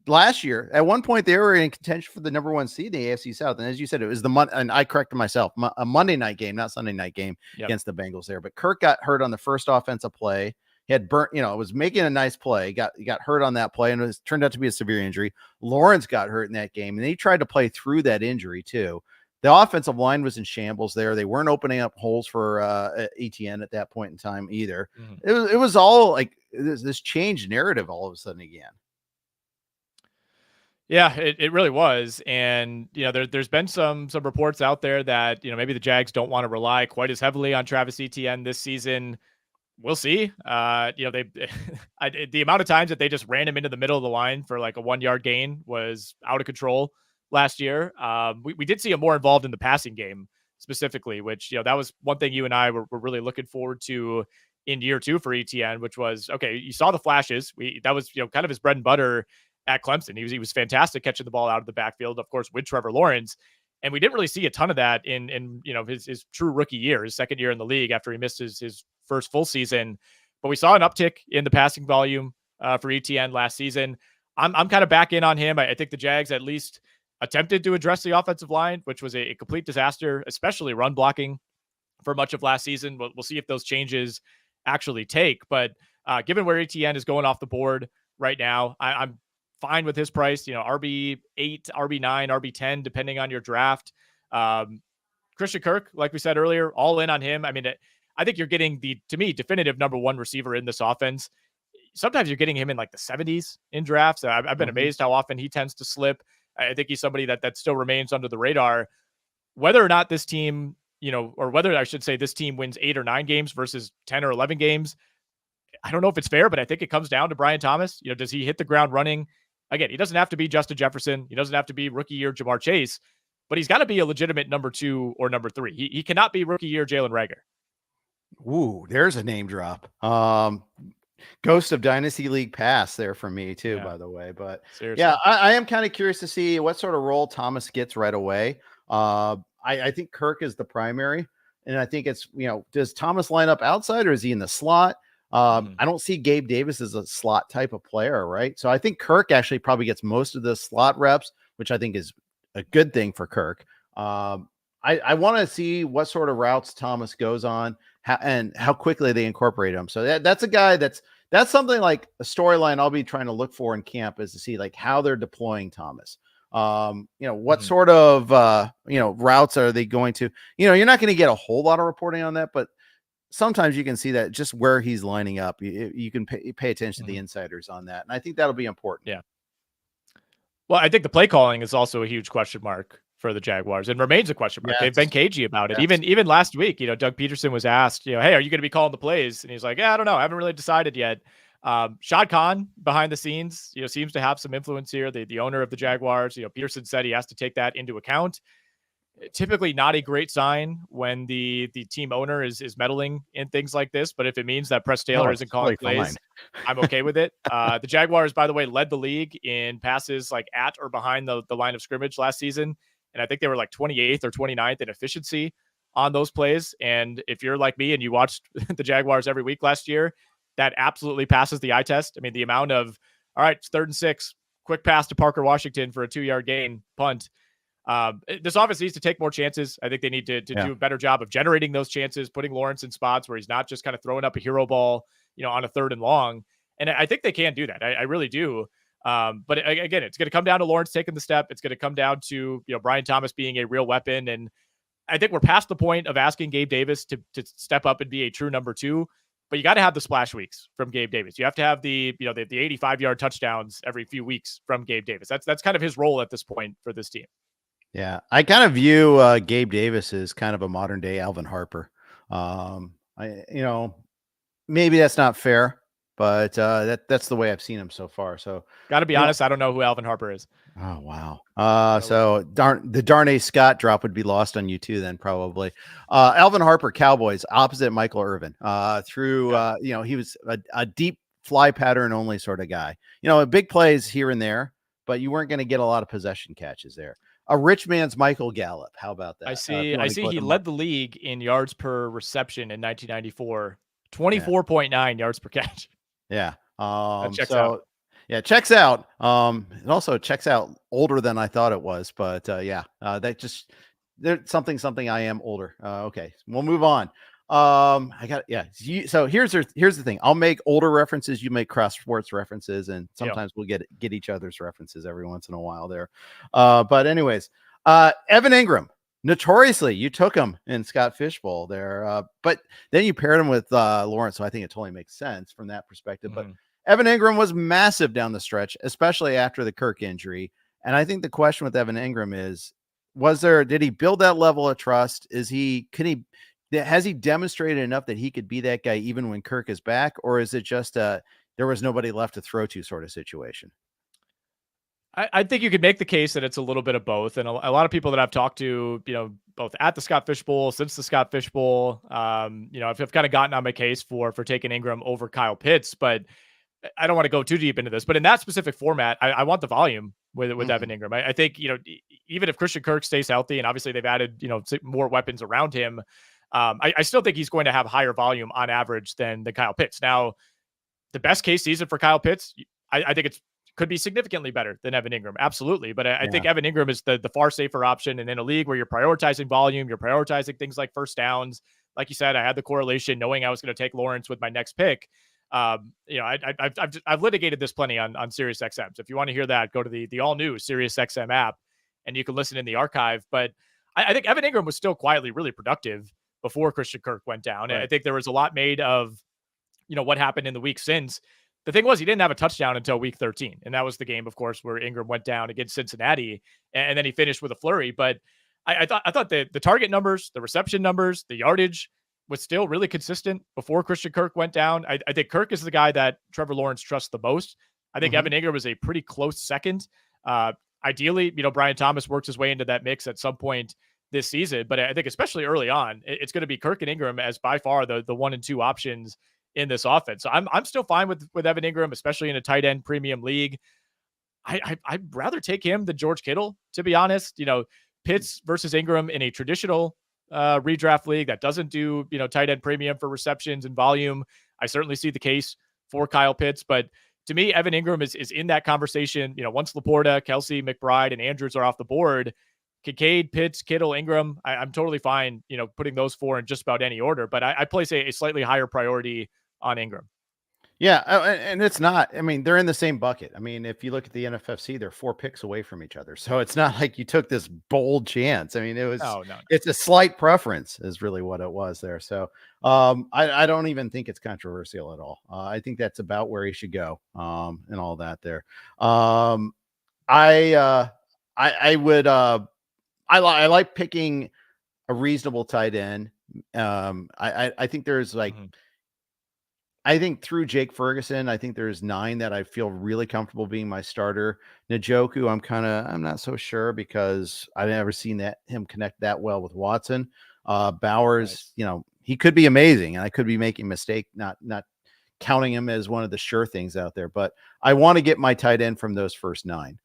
Speaker 1: last year, at one point, they were in contention for the number 1 seed in the AFC South. And as you said, it was and I corrected myself, a Monday night game, not Sunday night game against the Bengals there. But Kirk got hurt on the first offensive play. He had burnt, was making a nice play, got hurt on that play, and it turned out to be a severe injury. Lawrence got hurt in that game, and he tried to play through that injury too. The offensive line was in shambles there. They weren't opening up holes for Etienne at that point in time either. Mm-hmm. It was all like this changed narrative all of a sudden again.
Speaker 2: Yeah, it really was. And, there's been some reports out there that, maybe the Jags don't want to rely quite as heavily on Travis Etienne this season. We'll see. The amount of times that they just ran him into the middle of the line for like a 1-yard gain was out of control last year. We did see him more involved in the passing game specifically, which, that was one thing you and I were really looking forward to in year 2 for Etienne, which was, okay, you saw the flashes. That was, kind of his bread and butter at Clemson. He was fantastic catching the ball out of the backfield, of course, with Trevor Lawrence. And we didn't really see a ton of that in his true rookie year, his second year in the league after he missed his first full season. But we saw an uptick in the passing volume for Etienne last season. I'm kind of back in on him. I think the Jags at least attempted to address the offensive line, which was a complete disaster, especially run blocking for much of last season. We'll see if those changes actually take. But given where Etienne is going off the board right now, I'm fine with his price, RB8, RB9, RB10, depending on your draft. Christian Kirk, like we said earlier, all in on him. I mean, I think you're getting to me, definitive number 1 receiver in this offense. Sometimes you're getting him in like the 70s in drafts. I've been amazed how often he tends to slip. I think he's somebody that still remains under the radar. Whether or not this team, or whether I should say this team wins 8 or 9 games versus 10 or 11 games, I don't know if it's fair, but I think it comes down to Brian Thomas. Does he hit the ground running? Again, he doesn't have to be Justin Jefferson. He doesn't have to be rookie year Jamar Chase, but he's got to be a legitimate number 2 or number 3. He cannot be rookie year Jalen Reagor.
Speaker 1: Ooh, there's a name drop. Ghost of Dynasty League pass there for me too, by the way. But seriously. Yeah, I am kind of curious to see what sort of role Thomas gets right away. I think Kirk is the primary, and I think it's, does Thomas line up outside or is he in the slot? I don't see Gabe Davis as a slot type of player, right? So I think Kirk actually probably gets most of the slot reps, which I think is a good thing for Kirk. I want to see what sort of routes Thomas goes on and how quickly they incorporate him. So that's a guy that's that's something like a storyline I'll be trying to look for in camp, is to see like how they're deploying Thomas. What sort of routes are they going to? You're not going to get a whole lot of reporting on that, but sometimes you can see that just where he's lining up. You can pay attention to the insiders on that, and I think that'll be important.
Speaker 2: Yeah. Well, I think the play calling is also a huge question mark for the Jaguars, and remains a question mark. They've been cagey about it. Even last week, Doug Peterson was asked, hey, are you going to be calling the plays? And he's like, yeah, I don't know. I haven't really decided yet. Shad Khan behind the scenes, seems to have some influence here. The owner of the Jaguars, Peterson said he has to take that into account. Typically not a great sign when the team owner is meddling in things like this. But if it means that Press Taylor isn't calling plays, I'm okay with it. The Jaguars, by the way, led the league in passes like at or behind the line of scrimmage last season. And I think they were like 28th or 29th in efficiency on those plays. And if you're like me and you watched the Jaguars every week last year, that absolutely passes the eye test. I mean, the amount of, all right, it's 3rd and 6, quick pass to Parker Washington for a 2-yard gain, punt. This offense needs to take more chances. I think they need to do a better job of generating those chances, putting Lawrence in spots where he's not just kind of throwing up a hero ball, on a 3rd and long. And I think they can do that. I really do. But again, it's going to come down to Lawrence taking the step. It's going to come down to, Brian Thomas being a real weapon. And I think we're past the point of asking Gabe Davis to step up and be a true number 2. But you got to have the splash weeks from Gabe Davis. You have to have the 85-yard touchdowns every few weeks from Gabe Davis. That's kind of his role at this point for this team.
Speaker 1: Yeah, I kind of view Gabe Davis as kind of a modern day Alvin Harper. Maybe that's not fair, but that's the way I've seen him so far. So
Speaker 2: got to be honest, I don't know who Alvin Harper is.
Speaker 1: Oh wow. So the Darnay Scott drop would be lost on you too, then probably. Alvin Harper, Cowboys, opposite Michael Irvin. He was a deep fly pattern only sort of guy. Big plays here and there, but you weren't going to get a lot of possession catches there. A rich man's Michael Gallup. How about that?
Speaker 2: I see he led the league in yards per reception in 1994, 24.9 yards per catch.
Speaker 1: Yeah.
Speaker 2: That checks out.
Speaker 1: Yeah, checks out. It also checks out older than I thought it was, but that just there's something. I am older. Okay, we'll move on. So here's the thing. I'll make older references. You make cross sports references, and sometimes we'll get each other's references every once in a while there. But anyways, Evan Engram, notoriously, you took him in Scott Fishbowl there, but then you paired him with Lawrence, so I think it totally makes sense from that perspective. But Evan Engram was massive down the stretch, especially after the Kirk injury. And I think the question with Evan Engram is, did he build that level of trust? Has he demonstrated enough that he could be that guy even when Kirk is back? Or is it just there was nobody left to throw to sort of situation?
Speaker 2: I think you could make the case that it's a little bit of both. And a lot of people that I've talked to, both at the Scott Fish Bowl, since the Scott Fish Bowl, I've kind of gotten on my case for taking Engram over Kyle Pitts, but I don't want to go too deep into this. But in that specific format, I want the volume with Evan Engram. I think, even if Christian Kirk stays healthy, and obviously they've added, more weapons around him, I still think he's going to have higher volume on average than Kyle Pitts. Now, the best case season for Kyle Pitts, I think could be significantly better than Evan Engram. Absolutely. But I think Evan Engram is the far safer option. And in a league where you're prioritizing volume, you're prioritizing things like first downs. Like you said, I had the correlation knowing I was going to take Lawrence with my next pick. I've litigated this plenty on SiriusXM. So if you want to hear that, go to the all new SiriusXM app and you can listen in the archive. But I think Evan Engram was still quietly really productive before Christian Kirk went down. Right. And I think there was a lot made of, what happened in the week since. The thing was, he didn't have a touchdown until week 13. And that was the game, of course, where Engram went down against Cincinnati. And then he finished with a flurry. But I thought the target numbers, the reception numbers, the yardage was still really consistent before Christian Kirk went down. I think Kirk is the guy that Trevor Lawrence trusts the most. I think Evan Engram was a pretty close second. Ideally, Brian Thomas works his way into that mix at some point this season. But I think especially early on, it's going to be Kirk and Engram as by far the 1 and 2 options in this offense. So I'm still fine with Evan Engram, especially in a tight end premium league. I'd rather take him than George Kittle, to be honest. Pitts versus Engram in a traditional redraft league that doesn't do, tight end premium for receptions and volume. I certainly see the case for Kyle Pitts, but to me, Evan Engram is in that conversation. Once Laporta, Kelsey, McBride, and Andrews are off the board, Kincaid, Pitts, Kittle, Engram, I'm totally fine, putting those 4 in just about any order, but I place a slightly higher priority on Engram.
Speaker 1: Yeah, and it's not. I mean, they're in the same bucket. I mean, if you look at the NFFC, they're 4 picks away from each other. So it's not like you took this bold chance. I mean,
Speaker 2: No.
Speaker 1: it's a slight preference is really what it was there. So I don't even think it's controversial at all. I think that's about where he should go and all that there. I would I like picking a reasonable tight end. I think there's like. Mm-hmm. I think through Jake Ferguson, I think there's 9 that I feel really comfortable being my starter. Njoku, I'm not so sure because I've never seen him connect that well with Watson. Bowers, right. He could be amazing, and I could be making a mistake, not counting him as one of the sure things out there. But I want to get my tight end from those first 9,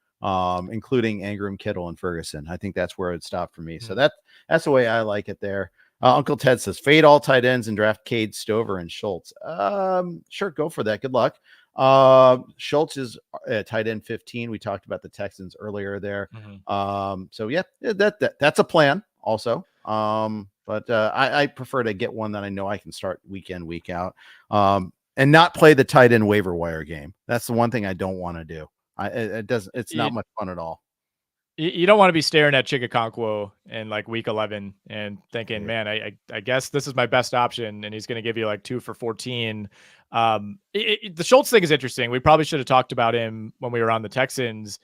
Speaker 1: including Engram, Kittle, and Ferguson. I think that's where it would stop for me. Mm-hmm. So that's the way I like it there. Uncle Ted says, fade all tight ends and draft Cade, Stover, and Schultz. Sure, go for that. Good luck. Schultz is tight end 15. We talked about the Texans earlier there. Mm-hmm. So, yeah, that's a plan also. But I prefer to get one that I know I can start week in, week out, and not play the tight end waiver wire game. That's the one thing I don't want to do. It's not much fun at all.
Speaker 2: You don't want to be staring at Chigakonkwo in like week 11 and thinking, man, I guess this is my best option. And he's going to give you like 2 for 14. The Schultz thing is interesting. We probably should have talked about him when we were on the Texans.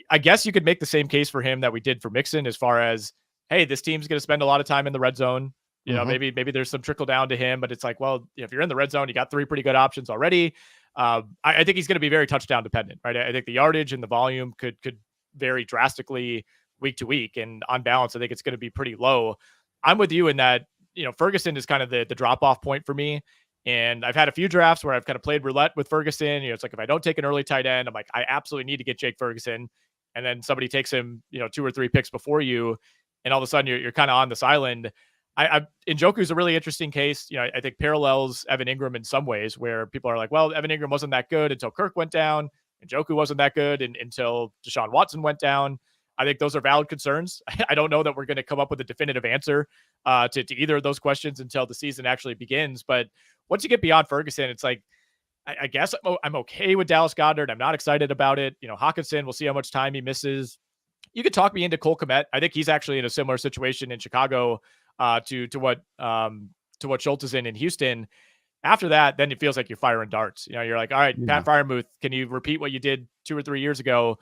Speaker 2: I guess you could make the same case for him that we did for Mixon as far as, hey, this team's going to spend a lot of time in the red zone. You know, maybe there's some trickle down to him, but it's like, well, if you're in the red zone, you got 3 pretty good options already. I think he's going to be very touchdown dependent, right? I think the yardage and the volume could vary drastically week to week, and on balance, I think it's going to be pretty low. I'm with you in that, Ferguson is kind of the drop off point for me. And I've had a few drafts where I've kind of played roulette with Ferguson. It's like, if I don't take an early tight end, I'm like, I absolutely need to get Jake Ferguson. And then somebody takes him, 2 or 3 picks before you. And all of a sudden you're kind of on this island. Njoku's a really interesting case. I think parallels Evan Engram in some ways, where people are like, well, Evan Engram wasn't that good until Kirk went down. Njoku wasn't that good until Deshaun Watson went down. I think those are valid concerns. I don't know that we're going to come up with a definitive answer to either of those questions until the season actually begins. But once you get beyond Ferguson, it's like, I guess I'm okay with Dallas Goedert. I'm not excited about it. Hawkinson, we'll see how much time he misses. You could talk me into Cole Kmet. I think he's actually in a similar situation in Chicago to what Schultz is in Houston. After that, then it feels like you're firing darts. You're like, all right, Pat Freiermuth, can you repeat what you did 2 or 3 years ago?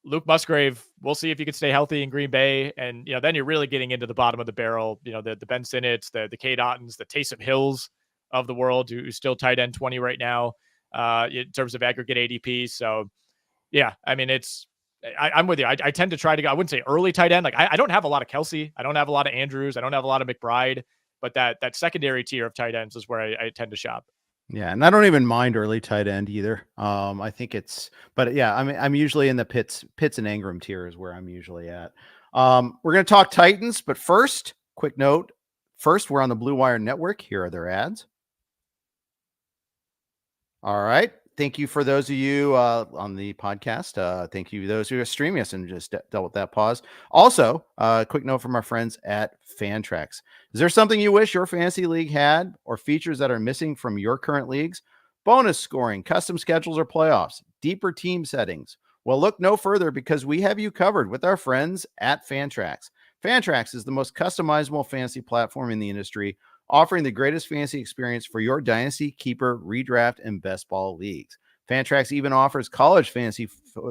Speaker 2: Luke Musgrave, we'll see if you can stay healthy in Green Bay. And, then you're really getting into the bottom of the barrel. The Ben Sinnott's, the Cade Ottens, the Taysom Hills of the world, who's still tight end 20 right now in terms of aggregate ADP. So, yeah, I mean, I'm with you. I tend to try to go, I wouldn't say early tight end. Like I don't have a lot of Kelsey. I don't have a lot of Andrews. I don't have a lot of McBride. But that secondary tier of tight ends is where I tend to shop.
Speaker 1: Yeah, and I don't even mind early tight end either. I think but yeah, I'm usually in the Pitts and Engram tier is where I'm usually at. We're going to talk Titans, but first, quick note. First, we're on the Blue Wire Network. Here are their ads. All right. Thank you for those of you on the podcast. Thank you those who are streaming us and just dealt with that pause. Also, quick note from our friends at Fantrax. Is there something you wish your fantasy league had or features that are missing from your current leagues? Bonus scoring, custom schedules or playoffs, deeper team settings? Well, look no further because we have you covered with our friends at Fantrax. Fantrax is the most customizable fantasy platform in the industry, offering the greatest fantasy experience for your dynasty, keeper, redraft, and best ball leagues. Fantrax even offers college fantasy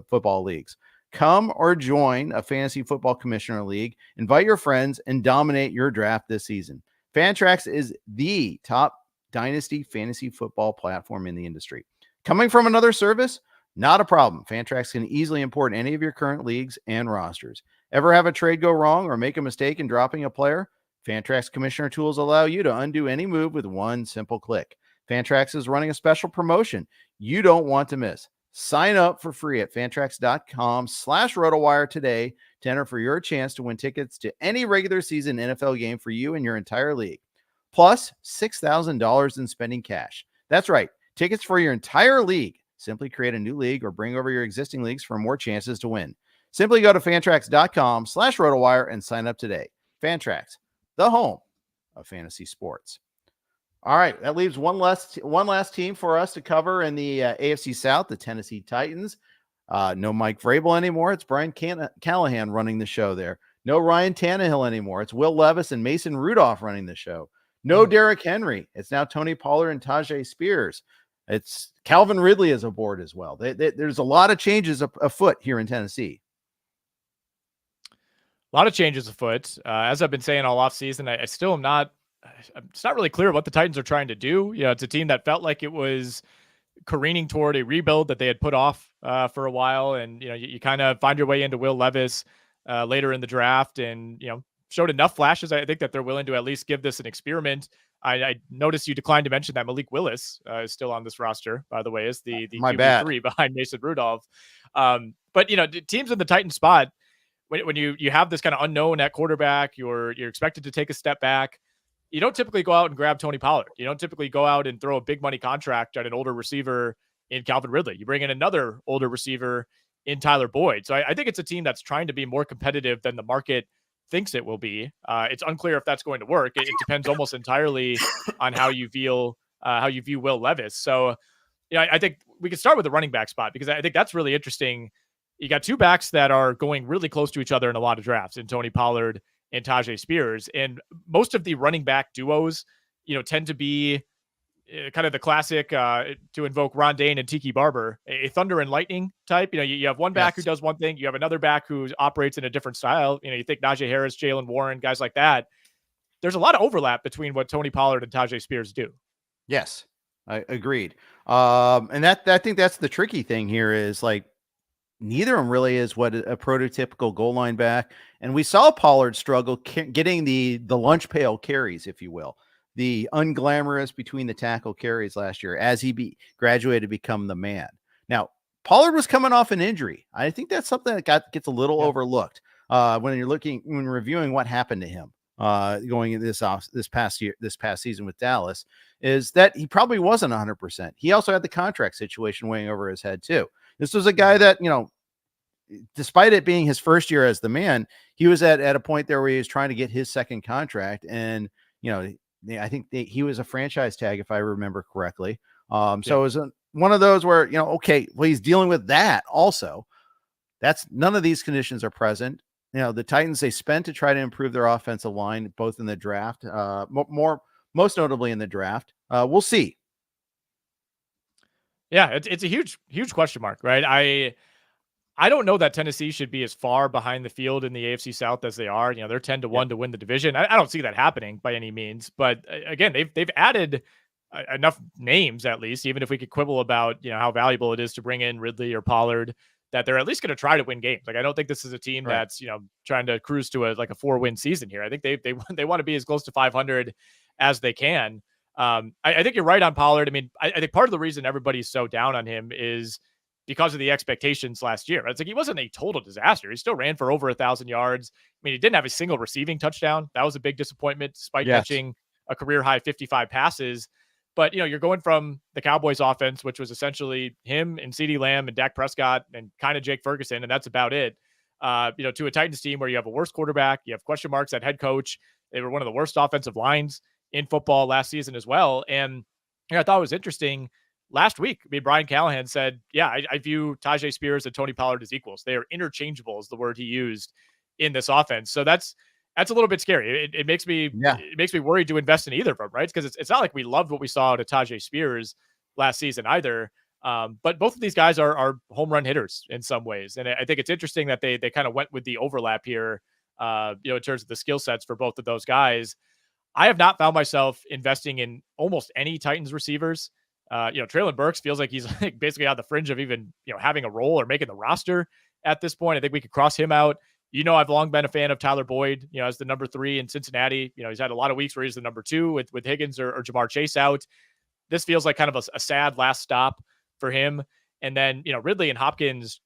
Speaker 1: football leagues. Come or join a fantasy football commissioner league, invite your friends, and dominate your draft this season. Fantrax is the top dynasty fantasy football platform in the industry. Coming from another service? Not a problem. Fantrax can easily import any of your current leagues and rosters. Ever have a trade go wrong or make a mistake in dropping a player? Fantrax Commissioner tools allow you to undo any move with one simple click. Fantrax is running a special promotion you don't want to miss. Sign up for free at fantrax.com/rotowire today to enter for your chance to win tickets to any regular season NFL game for you and your entire league. Plus $6,000 in spending cash. That's right. Tickets for your entire league. Simply create a new league or bring over your existing leagues for more chances to win. Simply go to fantrax.com/rotowire and sign up today. Fantrax, the home of fantasy sports. All right, that leaves one last team for us to cover in the AFC South, the Tennessee Titans. No Mike Vrabel anymore. It's Brian Callahan running the show there. No Ryan Tannehill anymore. It's Will Levis and Mason Rudolph running the show. No Derrick Henry. It's now Tony Pollard and Tyjae Spears. It's Calvin Ridley is aboard as well. There's a lot of changes afoot here in Tennessee.
Speaker 2: A lot of changes afoot. As I've been saying all offseason, I still am not. It's not really clear what the Titans are trying to do. You know, it's a team that felt like it was careening toward a rebuild that they had put off for a while, and you kind of find your way into Will Levis later in the draft, and showed enough flashes. I think that they're willing to at least give this an experiment. I noticed you declined to mention that Malik Willis is still on this roster, by the way, is the QB3 behind Mason Rudolph. But teams in the Titan spot, when you have this kind of unknown at quarterback, you're expected to take a step back. You don't typically go out and grab Tony Pollard. You don't typically go out and throw a big money contract at an older receiver in Calvin Ridley. You bring in another older receiver in Tyler Boyd. So I think it's a team that's trying to be more competitive than the market thinks it will be. It's unclear if that's going to work. It depends almost entirely on how you view Will Levis. So, I think we could start with the running back spot, because I think that's really interesting. You got two backs that are going really close to each other in a lot of drafts, in Tony Pollard and Tyjae Spears. And most of the running back duos, tend to be kind of the classic, to invoke Ron Dane and Tiki Barber, a thunder and lightning type. You have one back who does one thing. You have another back who operates in a different style. You think Najee Harris, Jalen Warren, guys like that. There's a lot of overlap between what Tony Pollard and Tyjae Spears do.
Speaker 1: Yes, I agreed. And I think that's the tricky thing here is, like, neither of them really is what a prototypical goal line back. And we saw Pollard struggle getting the lunch pail carries, if you will, the unglamorous between the tackle carries last year as he graduated to become the man. Now, Pollard was coming off an injury. I think that's something that gets a little overlooked when reviewing what happened to him going into this past season with Dallas, is that he probably wasn't 100%. He also had the contract situation weighing over his head too. This was a guy that, despite it being his first year as the man, he was at a point there where he was trying to get his second contract. And, I think he was a franchise tag, if I remember correctly. So it was one of those where, he's dealing with that also. None of these conditions are present. The Titans, they spent to try to improve their offensive line, both in the draft, most notably in the draft. We'll see.
Speaker 2: Yeah, it's a huge question mark, right? I don't know that Tennessee should be as far behind the field in the AFC South as they are. They're 10-1 to win the division. I don't see that happening by any means. But again, they've added enough names, at least, even if we could quibble about how valuable it is to bring in Ridley or Pollard, that they're at least going to try to win games. Like, I don't think this is a team that's trying to cruise to a 4-win season here. I think they want to be as close to 500 as they can. I think you're right on Pollard. I mean, I think part of the reason everybody's so down on him is because of the expectations last year. It's like he wasn't a total disaster. He still ran for over 1,000 yards. I mean, he didn't have a single receiving touchdown. That was a big disappointment, despite catching a career high 55 passes. But, you're going from the Cowboys offense, which was essentially him and CeeDee Lamb and Dak Prescott and kind of Jake Ferguson, and that's about it, to a Titans team where you have a worse quarterback, you have question marks at head coach. They were one of the worst offensive lines in football last season as well. And I thought it was interesting. Last week, Brian Callahan said, I view Tyjae Spears and Tony Pollard as equals. They are interchangeable, is the word he used in this offense. So that's a little bit scary. It makes me worried to invest in either of them, right? Because it's not like we loved what we saw to Tyjae Spears last season either. But both of these guys are home run hitters in some ways. And I think it's interesting that they kind of went with the overlap here, in terms of the skill sets for both of those guys. I have not found myself investing in almost any Titans receivers. Treylon Burks feels like he's basically on the fringe of even, having a role or making the roster at this point. I think we could cross him out. I've long been a fan of Tyler Boyd, as the number 3 in Cincinnati. He's had a lot of weeks where he's the number 2 with Higgins or Jamar Chase out. This feels like kind of a sad last stop for him. And then, Ridley and Hopkins,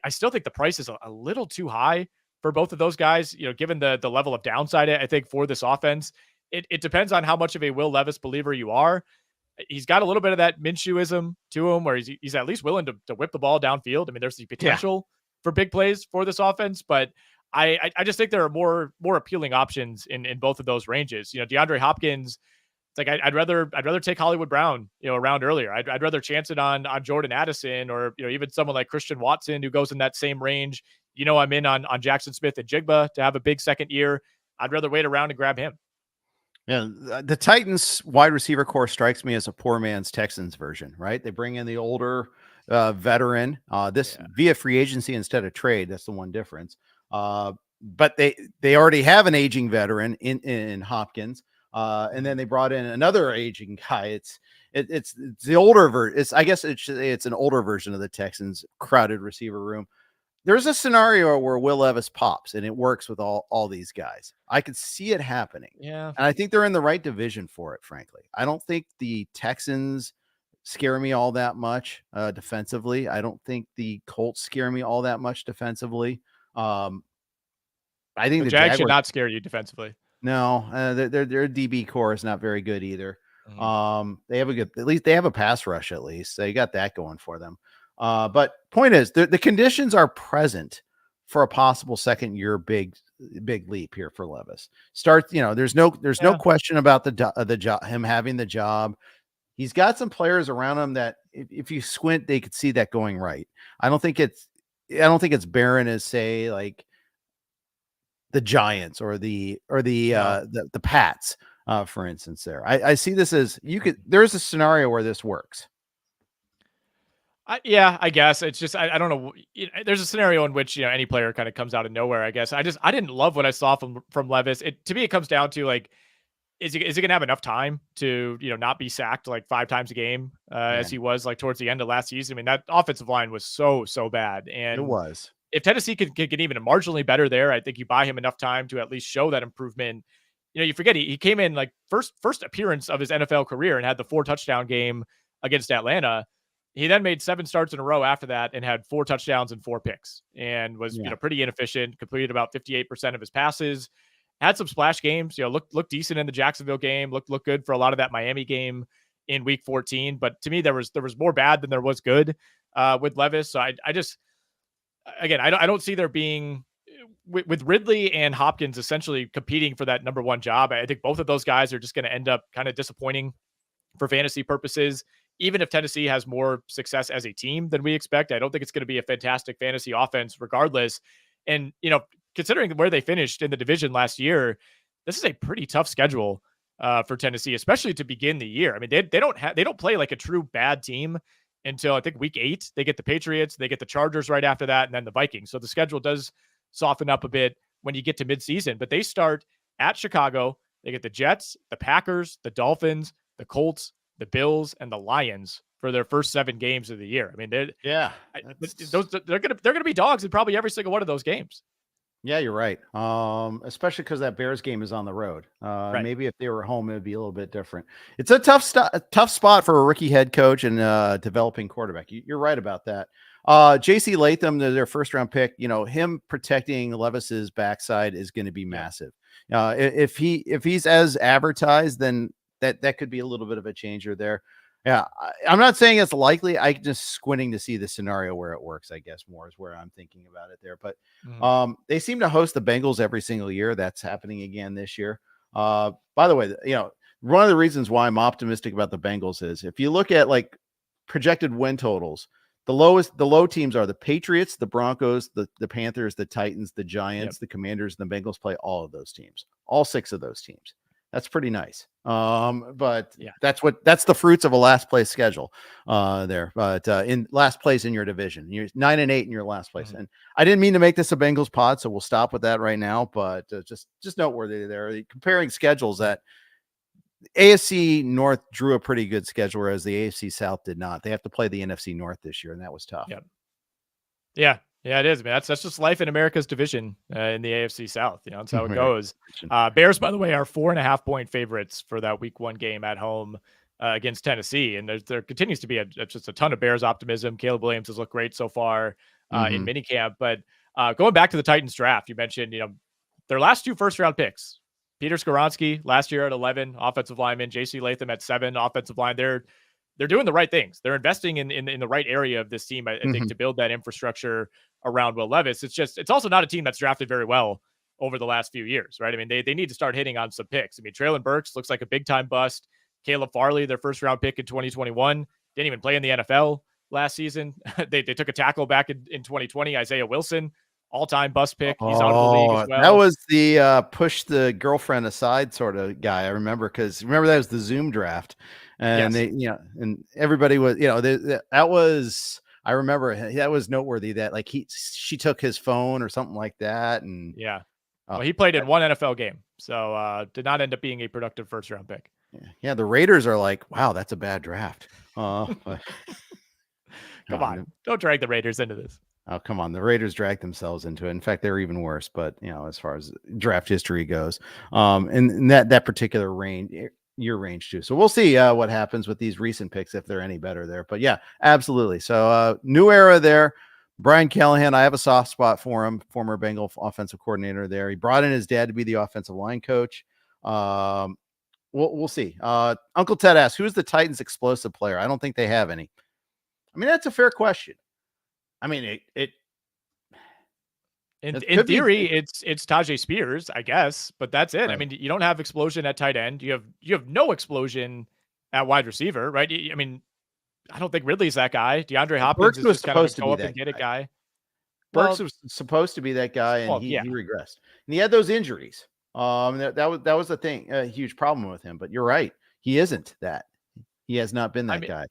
Speaker 2: I still think the price is a little too high for both of those guys, given the level of downside, I think, for this offense. It depends on how much of a Will Levis believer you are. He's got a little bit of that Minshewism to him, where he's at least willing to whip the ball downfield. I mean, there's the potential for big plays for this offense, but I just think there are more appealing options in both of those ranges. DeAndre Hopkins, it's like I'd rather take Hollywood Brown, around earlier. I'd rather chance it on Jordan Addison, or even someone like Christian Watson who goes in that same range. I'm in on Jackson Smith and Jigba to have a big second year. I'd rather wait around and grab him.
Speaker 1: Yeah, the Titans wide receiver core strikes me as a poor man's Texans version, right? They bring in the older veteran, via free agency instead of trade. That's the one difference. But they already have an aging veteran in Hopkins. And then they brought in another aging guy. It's the older version. I guess it's an older version of the Texans crowded receiver room. There's a scenario where Will Levis pops and it works with all these guys. I could see it happening.
Speaker 2: Yeah.
Speaker 1: And I think they're in the right division for it, frankly. I don't think the Texans scare me all that much defensively. I don't think the Colts scare me all that much defensively. I think the
Speaker 2: Jags should not scare you defensively.
Speaker 1: No, their DB core is not very good either. They have at least they have a pass rush at least. They got that going for them. But point is, the conditions are present for a possible second year big leap here for Levis. There's no question about the job, him having the job. He's got some players around him that if you squint, they could see that going right. I don't think it's barren as, say, like the Giants or the Pats, for instance. There, I see this as there's a scenario where this works.
Speaker 2: I guess it's just I don't know. There's a scenario in which any player kind of comes out of nowhere. I guess I didn't love what I saw from Levis. To me, it comes down to like, is he gonna have enough time to not be sacked like 5 times a game as he was like towards the end of last season? I mean, that offensive line was so bad, and
Speaker 1: it was.
Speaker 2: If Tennessee could get even marginally better there, I think you buy him enough time to at least show that improvement. You forget he came in like first appearance of his NFL career and had the 4 touchdown game against Atlanta. He then made 7 starts in a row after that and had 4 touchdowns and 4 picks, and was pretty inefficient. Completed about 58% of his passes. Had some splash games. Looked decent in the Jacksonville game. Looked good for a lot of that Miami game in Week 14. But to me, there was more bad than there was good with Levis. So I just, again, I don't see there being with Ridley and Hopkins essentially competing for that number 1 job. I think both of those guys are just going to end up kind of disappointing for fantasy purposes. Even if Tennessee has more success as a team than we expect, I don't think it's going to be a fantastic fantasy offense regardless. And, considering where they finished in the division last year, this is a pretty tough schedule for Tennessee, especially to begin the year. I mean, they don't play like a true bad team until I think week 8. They get the Patriots, they get the Chargers right after that, and then the Vikings. So the schedule does soften up a bit when you get to midseason, but they start at Chicago. They get the Jets, the Packers, the Dolphins, the Colts, the Bills, and the Lions for their first 7 games of the year. I mean, they're gonna be dogs in probably every single one of those games.
Speaker 1: Yeah, you're right. Especially because that Bears game is on the road.
Speaker 2: Right.
Speaker 1: Maybe if they were home, it'd be a little bit different. It's a tough spot for a rookie head coach and developing quarterback. You're right about that. JC Latham, their first round pick, him protecting Levis's backside is going to be massive. If he's as advertised, then that could be a little bit of a changer there. Yeah, I'm not saying it's likely. I just squinting to see the scenario where it works, I guess, more is where I'm thinking about it there. But they seem to host the Bengals every single year. That's happening again this year. By the way, one of the reasons why I'm optimistic about the Bengals is if you look at like projected win totals, the low teams are the Patriots, the Broncos, the Panthers, the Titans, the Giants, the Commanders, and the Bengals play all of those teams, all 6 of those teams. That's pretty nice. But that's the fruits of a last place schedule there. But in last place in your division, you're 9-8 in your last place. And I didn't mean to make this a Bengals pod, so we'll stop with that right now. But just noteworthy there. Comparing schedules, that AFC North drew a pretty good schedule, whereas the AFC South did not. They have to play the NFC North this year, and that was tough.
Speaker 2: Yeah, it is, man. That's just life in America's division in the AFC South. That's how it goes. Bears, by the way, are 4.5-point favorites for that Week 1 game at home against Tennessee, and there continues to be just a ton of Bears optimism. Caleb Williams has looked great so far in minicamp. But going back to the Titans draft, you mentioned their last 2 first-round picks. Peter Skoronski last year at 11, offensive lineman. J.C. Latham at 7, offensive line. They're doing the right things. They're investing in the right area of this team, I think, to build that infrastructure around Will Levis. It's also not a team that's drafted very well over the last few years, right? I mean, they need to start hitting on some picks. I mean, Traylon Burks looks like a big time bust. Caleb Farley, their first round pick in 2021, didn't even play in the NFL last season. they took a tackle back in 2020. Isaiah Wilson, all-time bust pick. He's out of the league as well.
Speaker 1: That was the push the girlfriend aside sort of guy. I remember, because remember that was the Zoom draft, and yes. And everybody was, that was. I remember that was noteworthy that like she took his phone or something like that, and
Speaker 2: yeah. Well, he played in one NFL game, so did not end up being a productive first round pick.
Speaker 1: Yeah, the Raiders are like, wow, that's a bad draft.
Speaker 2: Come on, don't drag the Raiders into this.
Speaker 1: Oh, come on. The Raiders dragged themselves into it. In fact, they're even worse, but as far as draft history goes, and that particular range, your range too. So we'll see what happens with these recent picks, if they're any better there, but yeah, absolutely. So new era there. Brian Callahan, I have a soft spot for him, former Bengal offensive coordinator there. He brought in his dad to be the offensive line coach. We'll see. Uncle Ted asks, who's the Titans' explosive player? I don't think they have any. I mean, that's a fair question. I mean,
Speaker 2: in theory, it's Tyjae Spears, I guess, but that's it. Right. I mean, you don't have explosion at tight end. You have no explosion at wide receiver, right? I mean, I don't think Ridley's that guy. DeAndre Hopkins is just kind of go up and get a guy.
Speaker 1: Burks was supposed to be that guy, and he regressed. And he had those injuries. That was the thing, a huge problem with him. But you're right, he isn't that. He has not been that guy.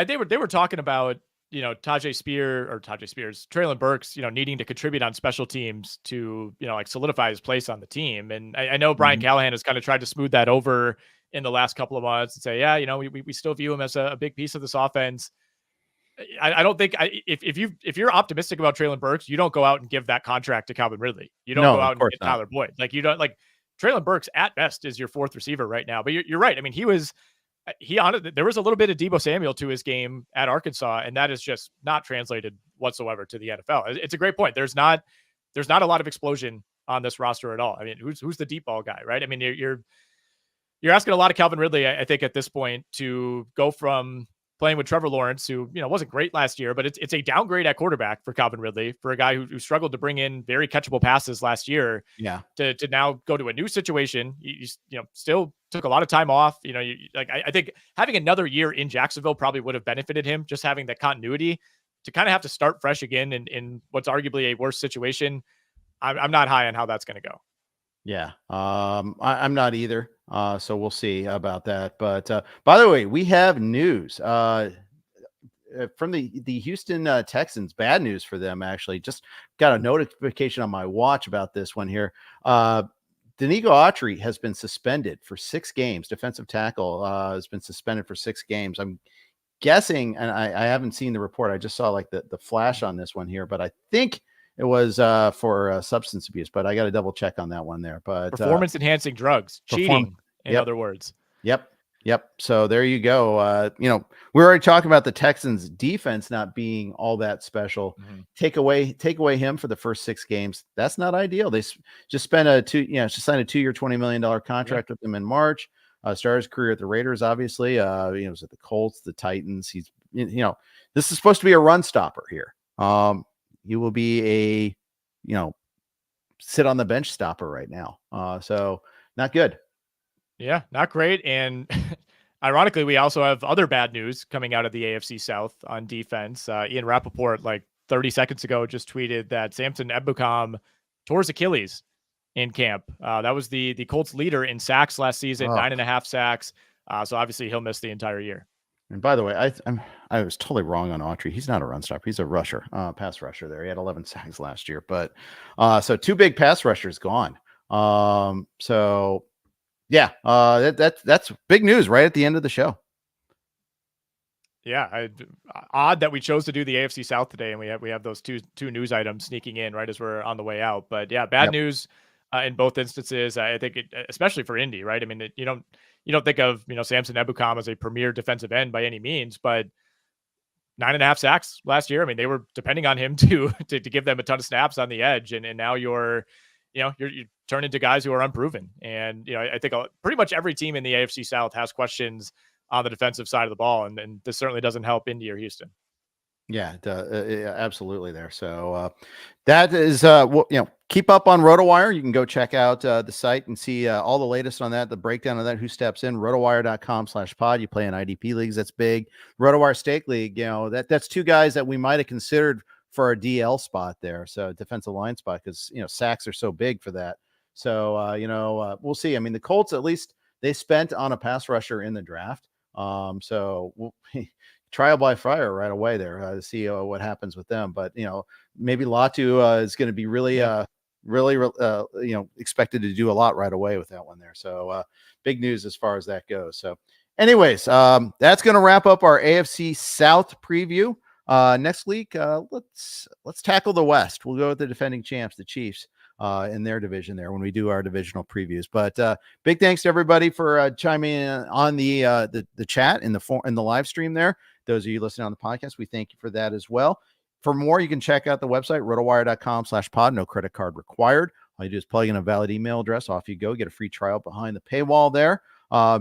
Speaker 2: They were talking about Tyjae Spears, Treylon Burks, needing to contribute on special teams to like solidify his place on the team. And I know Brian Callahan has kind of tried to smooth that over in the last couple of months and say, we still view him as a big piece of this offense. I don't think if you're optimistic about Treylon Burks, you don't go out and give that contract to Calvin Ridley. You don't go out and get Tyler Boyd. Like you don't like Treylon Burks at best is your fourth receiver right now. But you're right. I mean, there was a little bit of Deebo Samuel to his game at Arkansas, and that is just not translated whatsoever to the NFL. It's a great point. There's not a lot of explosion on this roster at all. I mean, who's the deep ball guy, right? I mean, you're asking a lot of Calvin Ridley, I think, at this point, to go from playing with Trevor Lawrence, who wasn't great last year, but it's a downgrade at quarterback for Calvin Ridley, for a guy who struggled to bring in very catchable passes last year.
Speaker 1: Yeah,
Speaker 2: to now go to a new situation. You still took a lot of time off. I think having another year in Jacksonville probably would have benefited him, just having that continuity. To kind of have to start fresh again in what's arguably a worse situation, I'm not high on how that's going to go.
Speaker 1: Yeah, I'm not either. So we'll see about that. But by the way, we have news from the Houston Texans. Bad news for them, actually. Just got a notification on my watch about this one here. Denico Autry has been suspended for 6 games. Defensive tackle has been suspended for 6 games. I'm guessing, and I haven't seen the report. I just saw like the flash on this one here, but I think it was for substance abuse, but I got to double check on that one there. But
Speaker 2: performance enhancing drugs, cheating, in other words.
Speaker 1: Yep. So there you go. We're already talking about the Texans defense not being all that special. Take away him for the first 6 games. That's not ideal. They just spent signed a 2-year, $20 million contract with him in March. Started his career at the Raiders, obviously. He was at the Colts, the Titans. He's, this is supposed to be a run stopper here. He will be a, sit on the bench stopper right now. So not good.
Speaker 2: Yeah, not great. And ironically, we also have other bad news coming out of the AFC South on defense. Ian Rappaport, like 30 seconds ago, just tweeted that Samson Ebukam tore his Achilles in camp. That was the Colts leader in sacks last season, 9.5 sacks. So obviously he'll miss the entire year.
Speaker 1: And by the way, I was totally wrong on Autry. He's not a run stopper. He's a rusher, pass rusher there. He had 11 sacks last year, but so 2 big pass rushers gone. So yeah, that's big news right at the end of the show.
Speaker 2: Yeah, odd that we chose to do the AFC South today, and we have those two news items sneaking in right as we're on the way out. But yeah, bad news in both instances. I think especially for Indy, right? I mean, you don't think of Samson Ebukam as a premier defensive end by any means, but 9.5 sacks last year. I mean, they were depending on him to give them a ton of snaps on the edge, and now you're turning into guys who are unproven. And I think pretty much every team in the AFC South has questions on the defensive side of the ball, and this certainly doesn't help Indy or Houston.
Speaker 1: Yeah, absolutely there. So that is, keep up on RotoWire. You can go check out the site and see all the latest on that, the breakdown of that, who steps in, rotowire.com/pod. You play in IDP leagues. That's big. RotoWire Stake League, that's two guys that we might have considered for a DL spot there. So defensive line spot, because, sacks are so big for that. So, we'll see. I mean, the Colts, at least they spent on a pass rusher in the draft. So we'll trial by fire right away there to see what happens with them. But, maybe Latu is going to be really, expected to do a lot right away with that one there. So big news as far as that goes. So anyways, that's going to wrap up our AFC South preview. Next week, let's tackle the West. We'll go with the defending champs, the Chiefs, in their division there when we do our divisional previews. But big thanks to everybody for chiming in on the chat in the live stream there. Those of you listening on the podcast, we thank you for that as well. For more, you can check out the website, rotowire.com/pod. No credit card required. All you do is plug in a valid email address. Off you go. Get a free trial behind the paywall there.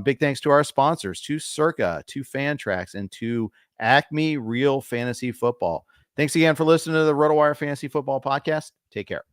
Speaker 1: Big thanks to our sponsors, to Circa, to Fantrax, and to Acme Real Fantasy Football. Thanks again for listening to the RotoWire Fantasy Football Podcast. Take care.